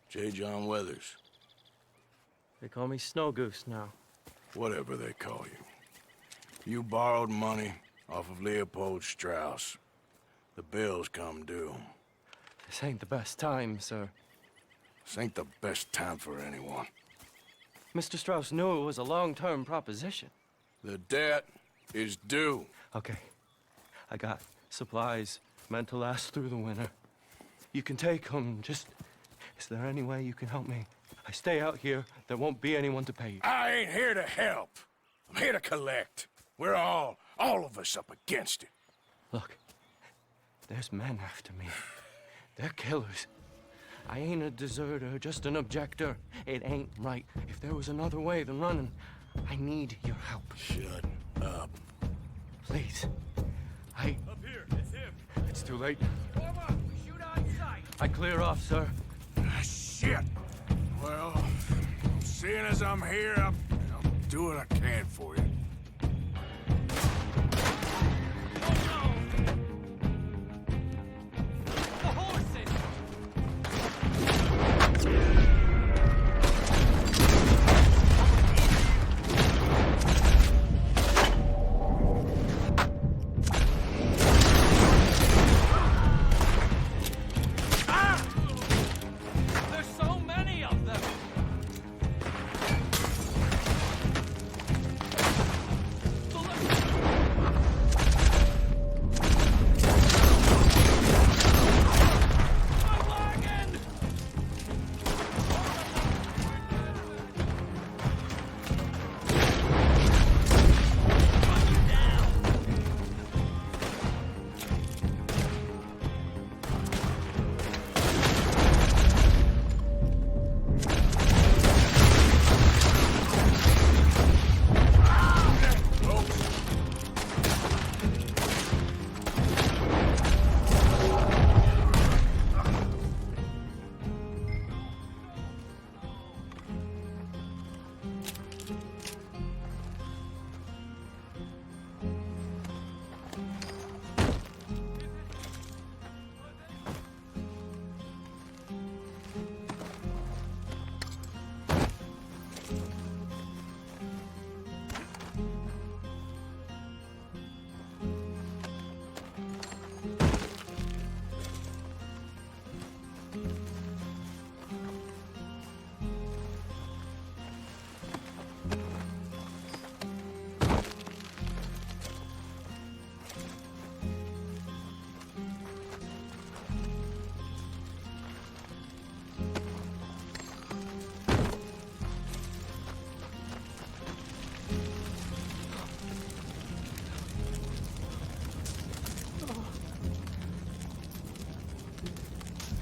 J. John Weathers. They call me Snow Goose now. Whatever they call you. You borrowed money off of Leopold Strauss. The bills come due. This ain't the best time, sir. This ain't the best time for anyone. Mr. Strauss knew it was a long-term proposition. The debt is due. Okay. I got Supplies meant to last through the winter. You can take them, just... Is there any way you can help me? I stay out here, there won't be anyone to pay you. I ain't here to help. I'm here to collect. We're all of us up against it. Look, there's men after me. They're killers. I ain't a deserter, just an objector. It ain't right. If there was another way than running, I need your help. Shut up. Please. Up here, it's him. It's too late. Form up, we shoot on sight. I clear off, sir. Shit. Well, seeing as I'm here, I'll do what I can for you.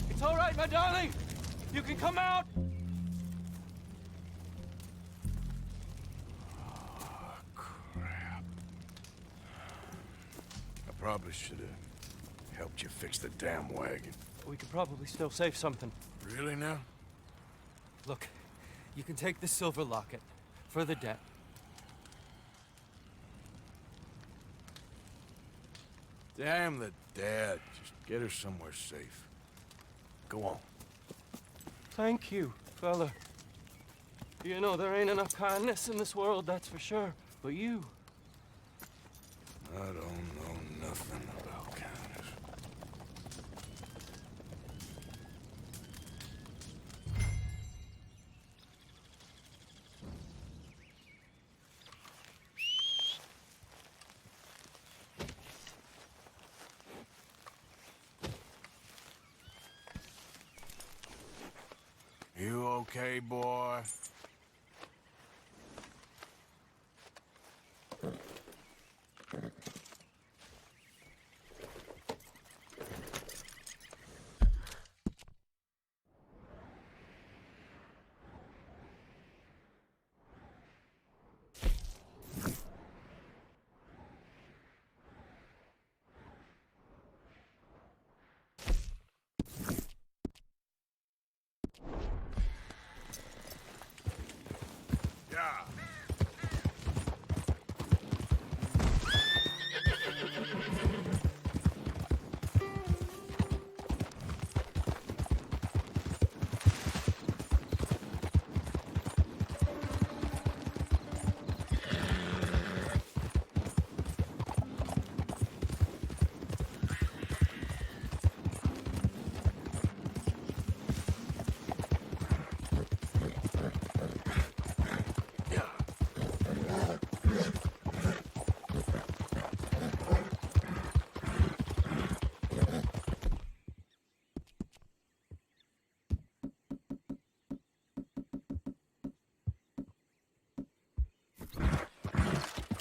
It's all right, my darling. You can come out. Oh, crap. I probably should have helped you fix the damn wagon. We could probably still save something. Really now? Look, you can take the silver locket for the debt. Damn the dad. Just get her somewhere safe. Go on. Thank you, fella. You know, there ain't enough kindness in this world, that's for sure. But you... I don't know nothing about kindness. You okay, boy?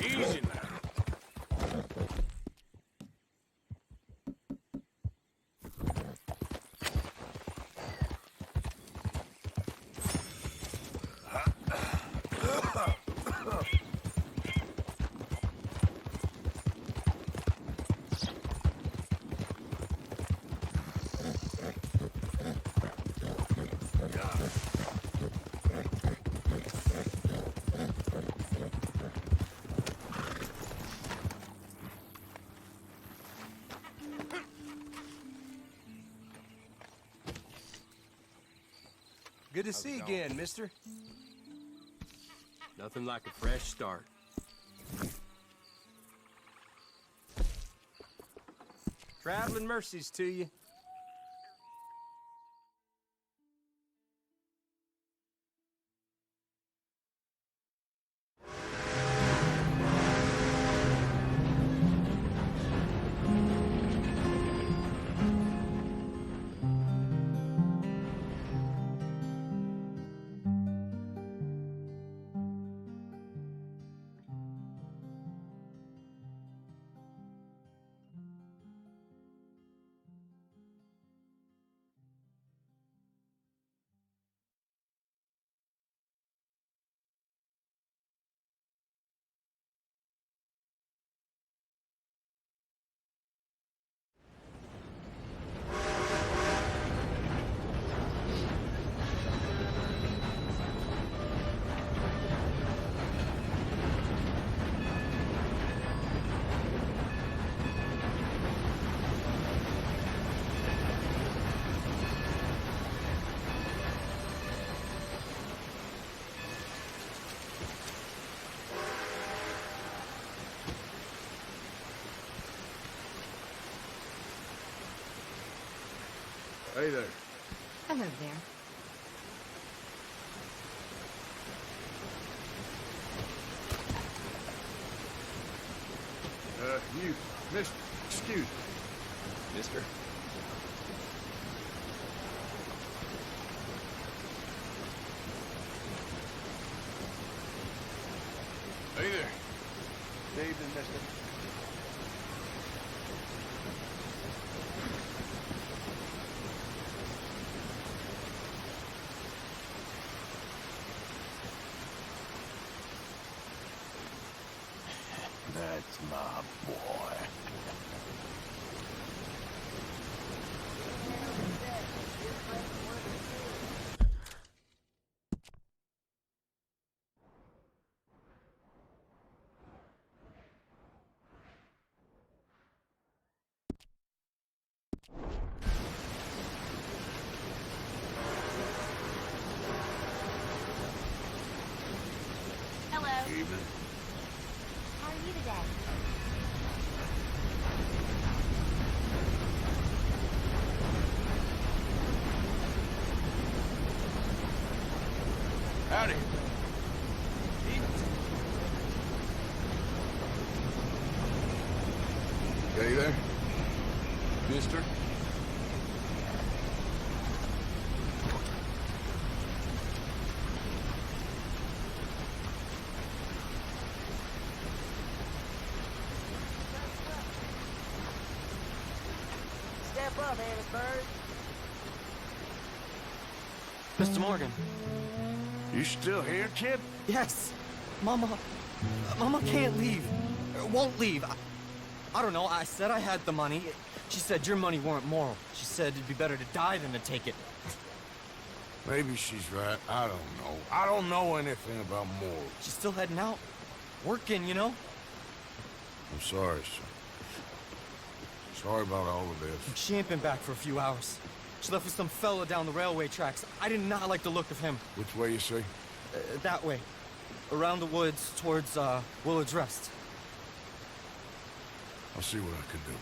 Easy now. Good to see you again, mister. Nothing like a fresh start. Traveling mercies to you. Hey there. Hello there. You, mister, excuse me. Mister? Hey there. Good evening, mister. That's my boy. Hello. Evening. How are you today? Howdy. Hey there, mister. Step up, Harrisburg. Mr. Morgan. You still here, kid? Yes. Mama can't leave. Won't leave. I don't know. I said I had the money. She said your money weren't moral. She said it'd be better to die than to take it. Maybe she's right. I don't know. I don't know anything about morals. She's still heading out. Working, you know? I'm sorry, son. Sorry about all of this. She ain't been back for a few hours. She left with some fella down the railway tracks. I did not like the look of him. Which way you say? That way. Around the woods towards, Willard's Rest. I'll see what I can do.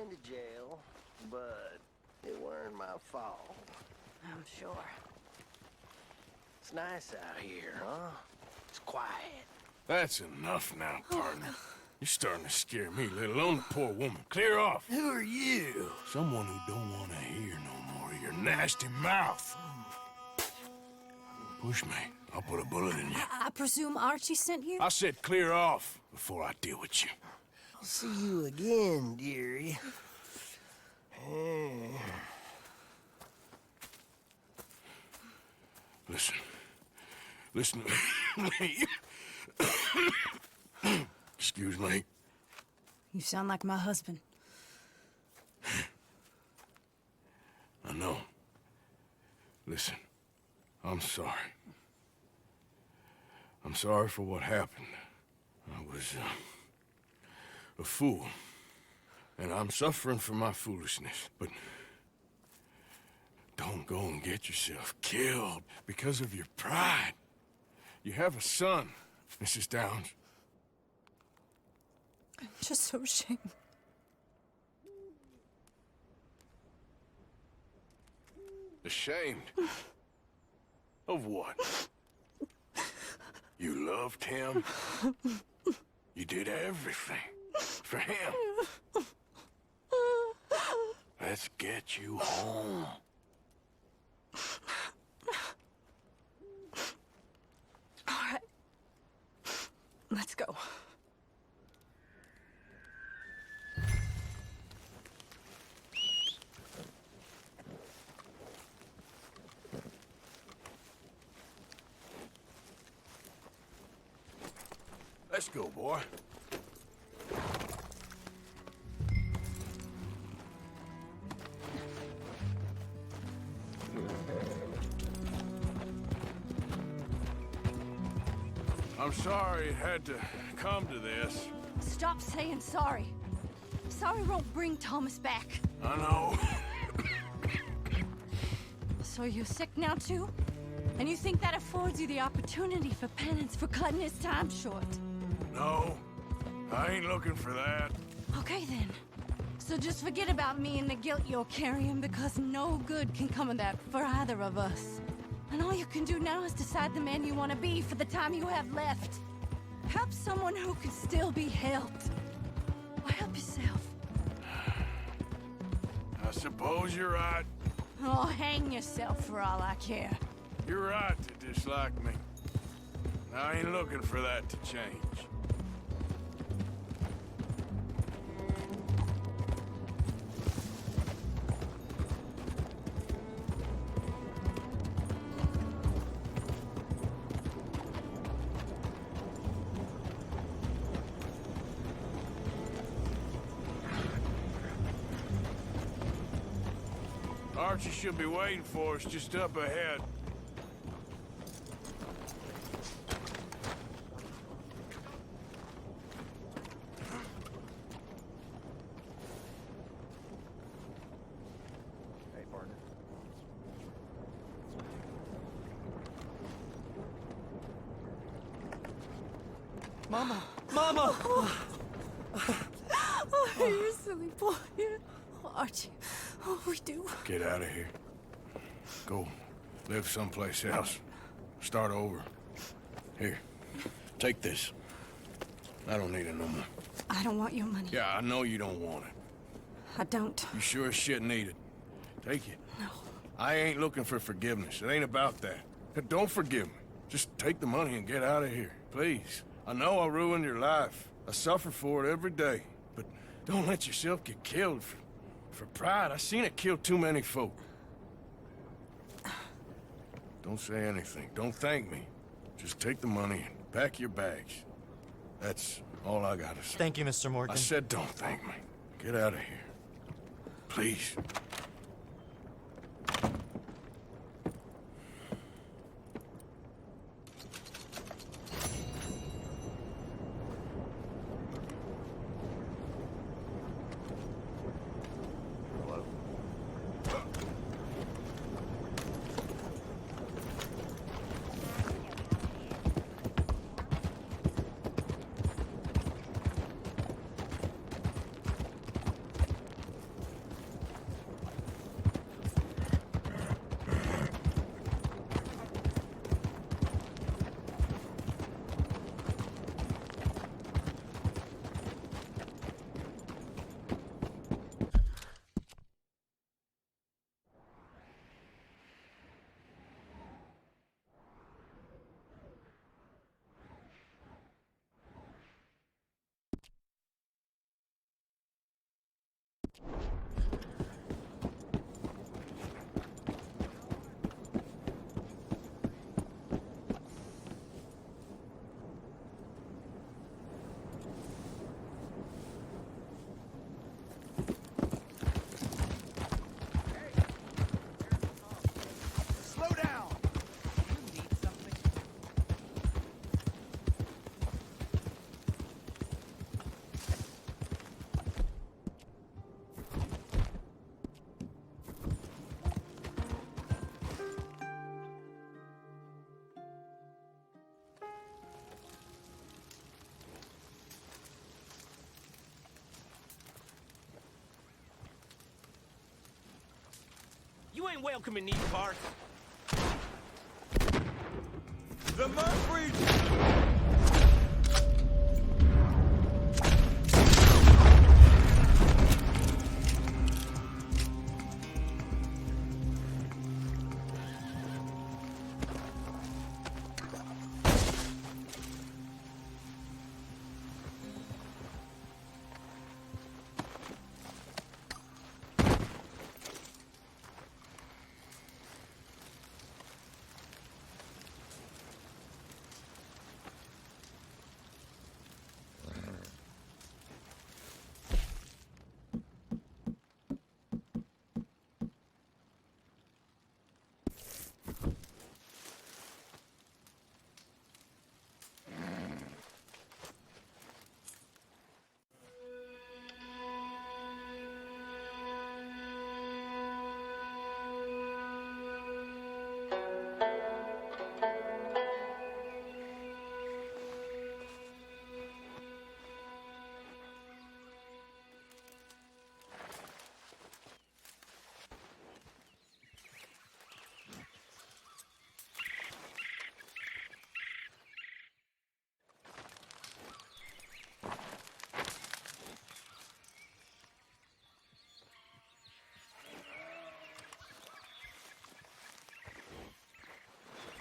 been to jail, but it weren't my fault. I'm sure. It's nice out here, huh? It's quiet. That's enough now, partner. You're starting to scare me, let alone the poor woman. Clear off. Who are you? Someone who don't want to hear no more of your nasty mouth. Push me. I'll put a bullet in you. I presume Archie sent you? I said clear off before I deal with you. I'll see you again, dearie. Listen. Listen to me. Excuse me. You sound like my husband. I know. Listen, I'm sorry. I'm sorry for what happened. I was a fool. And I'm suffering for my foolishness. But don't go and get yourself killed because of your pride. You have a son, Mrs. Downs. I'm just so ashamed. Ashamed? Of what? You loved him? You did everything for him. Let's get you home. All right. Let's go. Let's go, boy. I'm sorry it had to come to this. Stop saying sorry. Sorry won't bring Thomas back. I know. So you're sick now, too? And you think that affords you the opportunity for penance for cutting his time short? No, I ain't looking for that. Okay, then. So just forget about me and the guilt you're carrying, because no good can come of that for either of us. And all you can do now is decide the man you want to be for the time you have left. Help someone who can still be helped. Or help yourself. I suppose you're right. Oh, hang yourself for all I care. You're right to dislike me. I ain't looking for that to change. Archie should be waiting for us just up ahead. Hey, partner. Mama! Mama! Oh, you silly boy. Oh, Archie, oh, we do. Get out of here. Go. Live someplace else. Start over. Here. Take this. I don't need it no more. I don't want your money. Yeah, I know you don't want it. I don't. You sure as shit need it. Take it. No. I ain't looking for forgiveness. It ain't about that. Don't forgive me. Just take the money and get out of here. Please. I know I ruined your life. I suffer for it every day. But don't let yourself get killed for pride. I seen it kill too many folk. Don't say anything. Don't thank me. Just take the money and pack your bags. That's all I gotta say. Thank you, Mr. Morgan. I said don't thank me. Get out of here. Please. ain't welcome in these parts. The Murph region!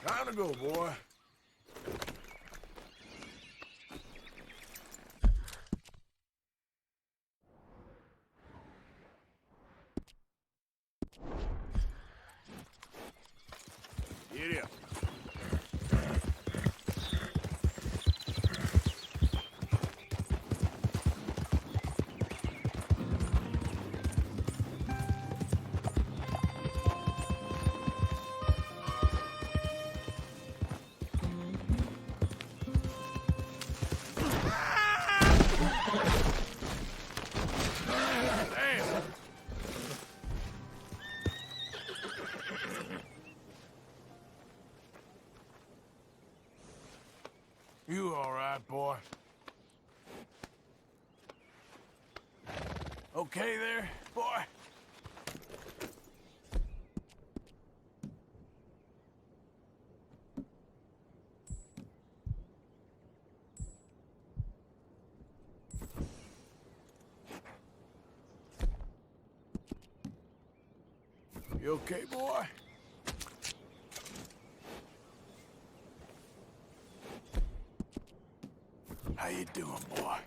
Time to go, boy. Get up. You all right, boy? Okay there, boy? You okay, boy? How you doing, boy?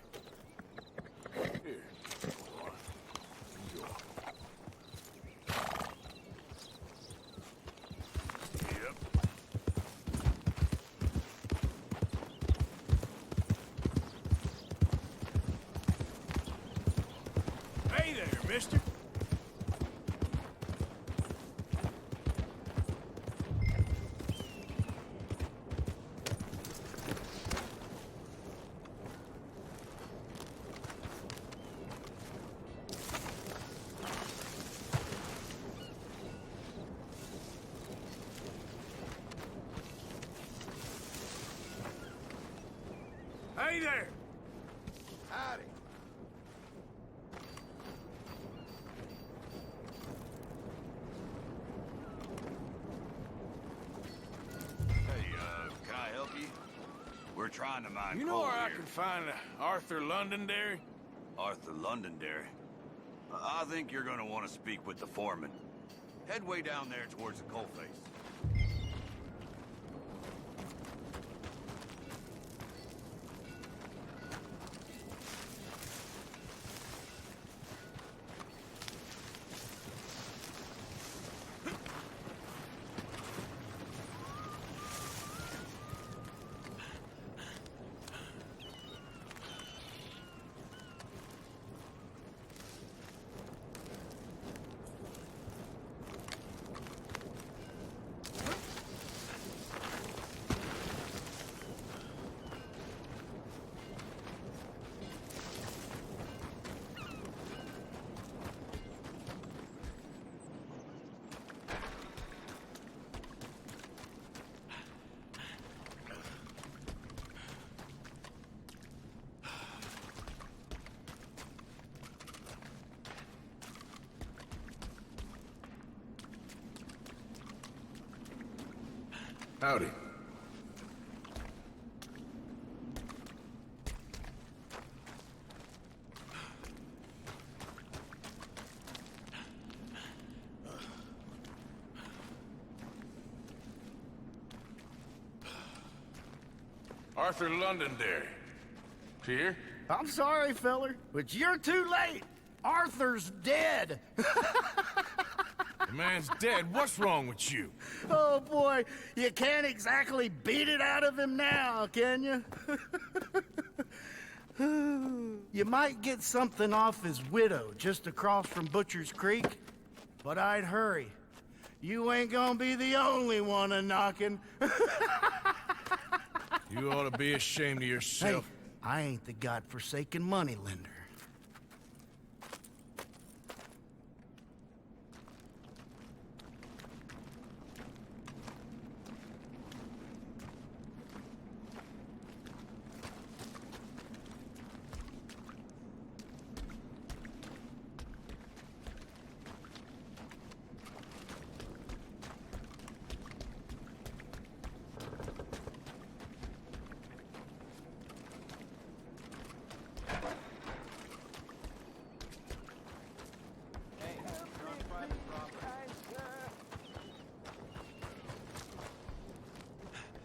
Here, boy. Enjoy. Yep. Hey there, mister. Hey there! Howdy. Hey, can I help you? We're trying to mine You know coal where I here. can find Arthur Londonderry? Arthur Londonderry? I think you're gonna want to speak with the foreman. Head way down there towards the coalface. Howdy. Arthur Londonderry. Here? I'm sorry, feller, but you're too late. Arthur's dead. The man's dead. What's wrong with you? Oh, boy. You can't exactly beat it out of him now, can you? You might get something off his widow just across from Butcher's Creek, but I'd hurry. You ain't gonna be the only one a-knocking. You ought to be ashamed of yourself. Hey, I ain't the godforsaken moneylender.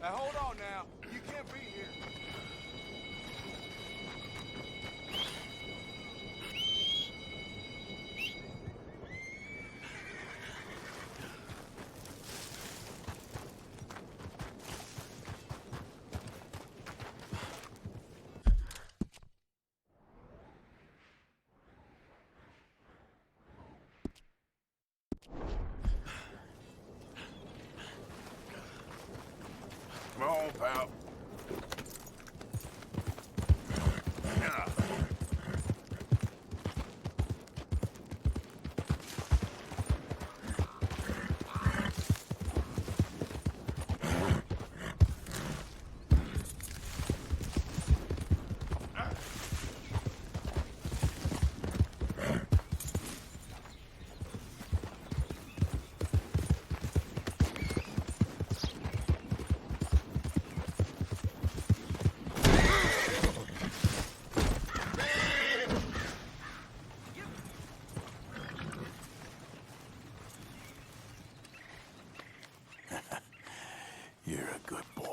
Now, hold on now. You can't be here. Come on, pal. Yeah. You're a good boy.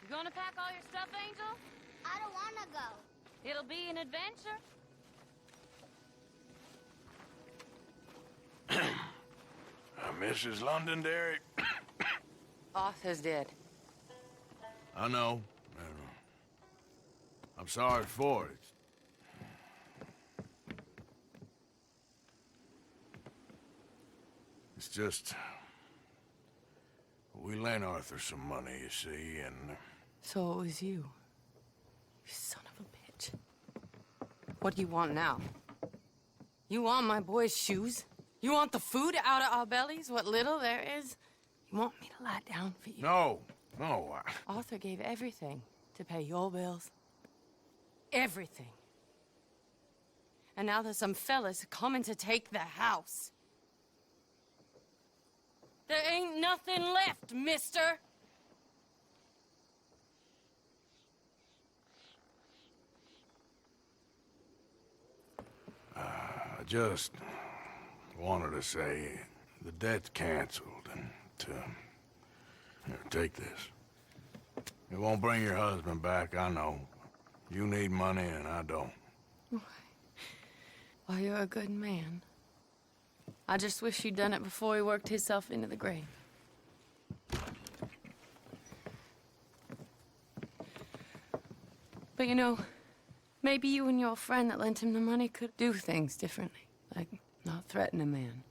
You gonna pack all your stuff, Angel? I don't wanna go. It'll be an adventure. Mrs. Londonderry? Arthur's dead. I know. I'm sorry for it. It's just... we lent Arthur some money, you see, and... So it was you. You son of a bitch. What do you want now? You want my boy's shoes? You want the food out of our bellies, what little there is? You want me to lie down for you? No, Arthur gave everything to pay your bills. Everything. And now there's some fellas coming to take the house. There ain't nothing left, mister. I just wanted to say the debt's canceled and to... Here, take this. It won't bring your husband back, I know. You need money and I don't. Well, you're a good man. I just wish you'd done it before he worked himself into the grave. But you know, maybe you and your friend that lent him the money could do things differently. Like, not threaten a man.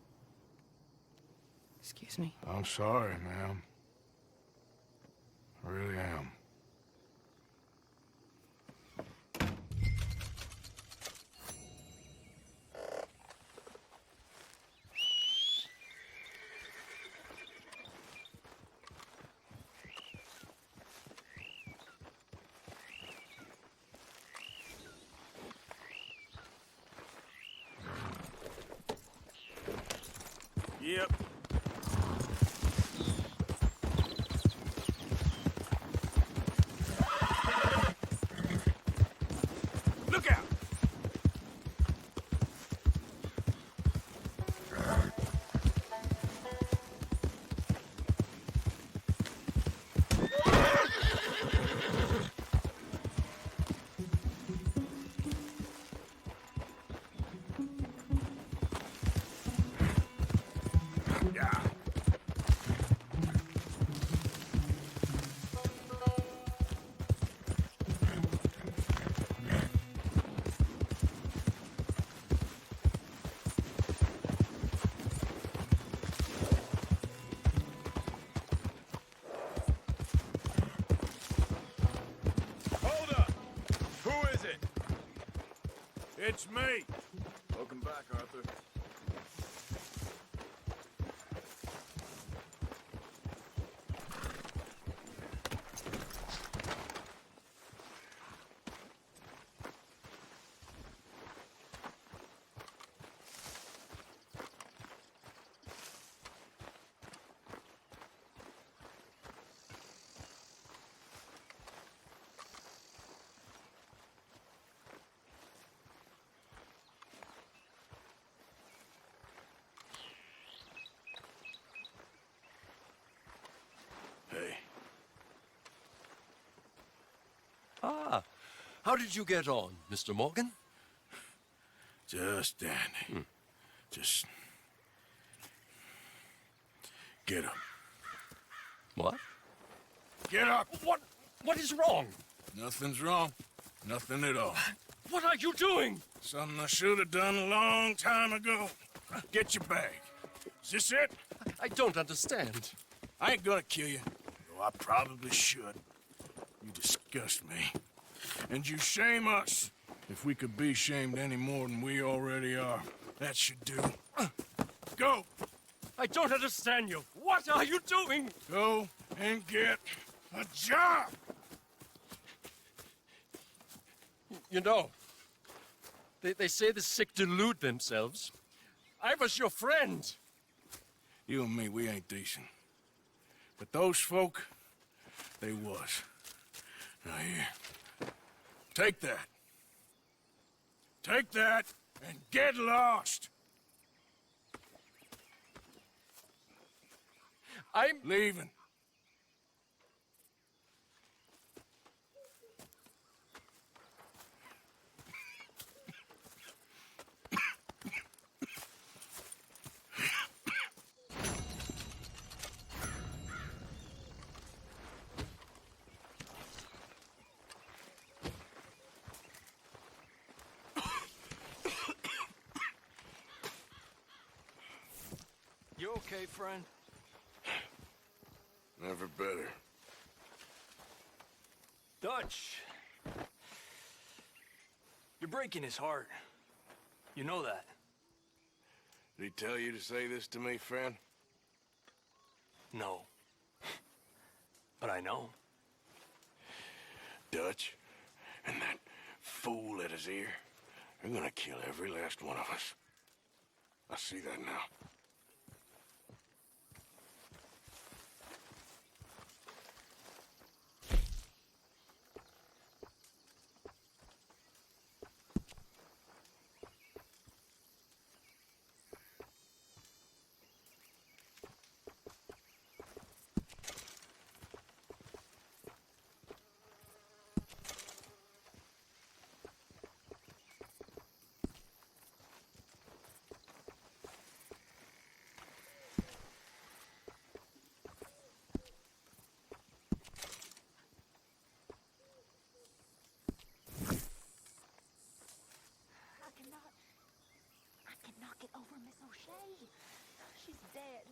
Excuse me. I'm sorry, ma'am. I really am. Yep. Look out! Yeah. Hold up! Who is it? It's me. Welcome back, Arthur. Hey. Ah, how did you get on, Mr. Morgan? Just dandy. Just get up. What? Get up! What is wrong? Nothing's wrong. Nothing at all. What are you doing? Something I should have done a long time ago. Get your bag. Is this it? I don't understand. I ain't gonna kill you, though I probably should. You disgust me. And you shame us. If we could be shamed any more than we already are, that should do. Go! I don't understand you. What are you doing? Go and get a job! You know, they say the sick delude themselves. I was your friend. You and me, we ain't decent. But those folk, they was. Now here, take that. Take that and get lost! I'm leaving. You okay, friend? Never better. Dutch. You're breaking his heart. You know that. Did he tell you to say this to me, friend? No. But I know. Dutch and that fool at his ear, they're gonna kill every last one of us. I see that now. I cannot get over Miss O'Shea. She's dead.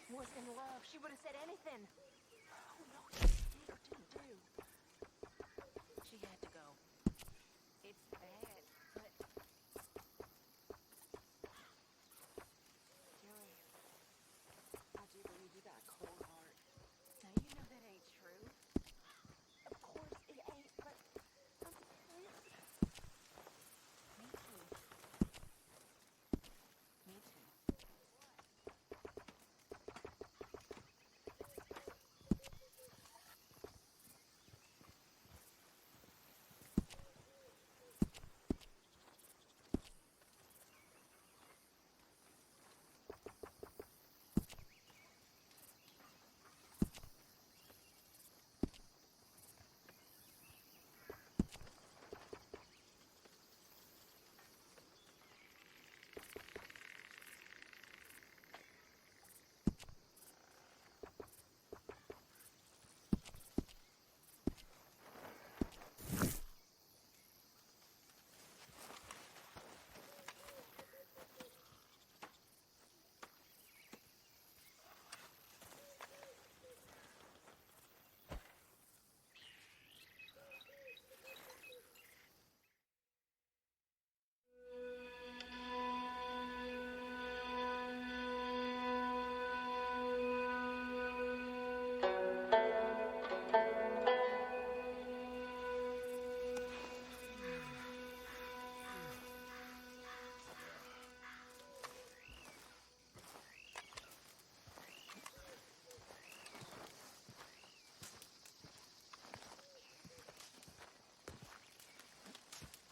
was in love, she would have said anything. Oh, no, she did or didn't do. She had to go. It's bad, but... Joey, I do believe you got a cold heart. Now, you know that ain't true. Of course it ain't, but I'm pissed. Me too. Me too.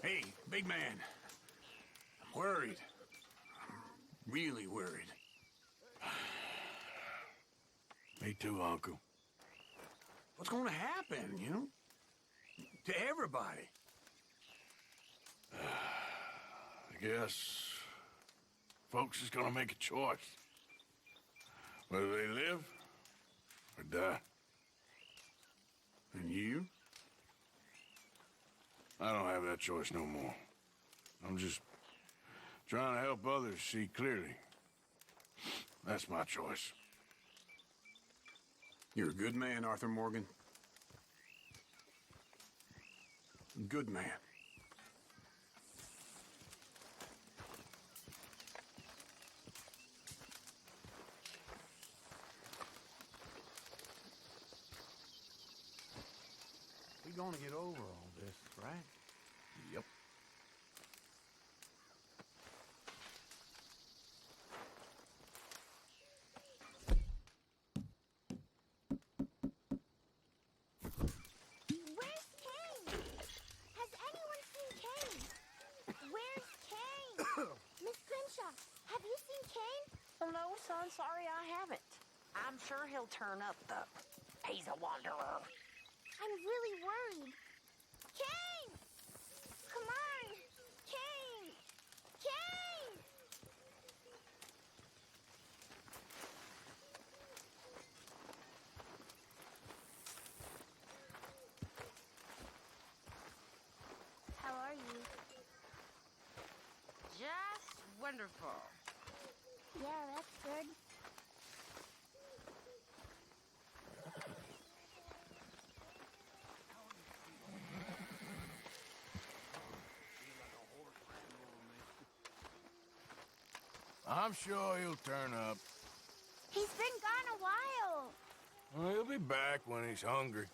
Hey, big man. I'm worried. I'm really worried. Me too, Uncle. What's gonna happen, you know? To everybody. I guess folks is gonna make a choice. Whether they live or die. And you? I don't have that choice no more. I'm just trying to help others see clearly. That's my choice. You're a good man, Arthur Morgan. Good man. We're gonna get over all this, right? Yep. Where's Kane? Has anyone seen Kane? Where's Kane? Miss Grimshaw, have you seen Kane? Well, no, son, sorry I haven't. I'm sure he'll turn up, though. He's a wanderer. I'm really worried. Kane! Come on! Kane! Kane! How are you? Just wonderful. Yeah, that's good. I'm sure he'll turn up. He's been gone a while. Well, he'll be back when he's hungry.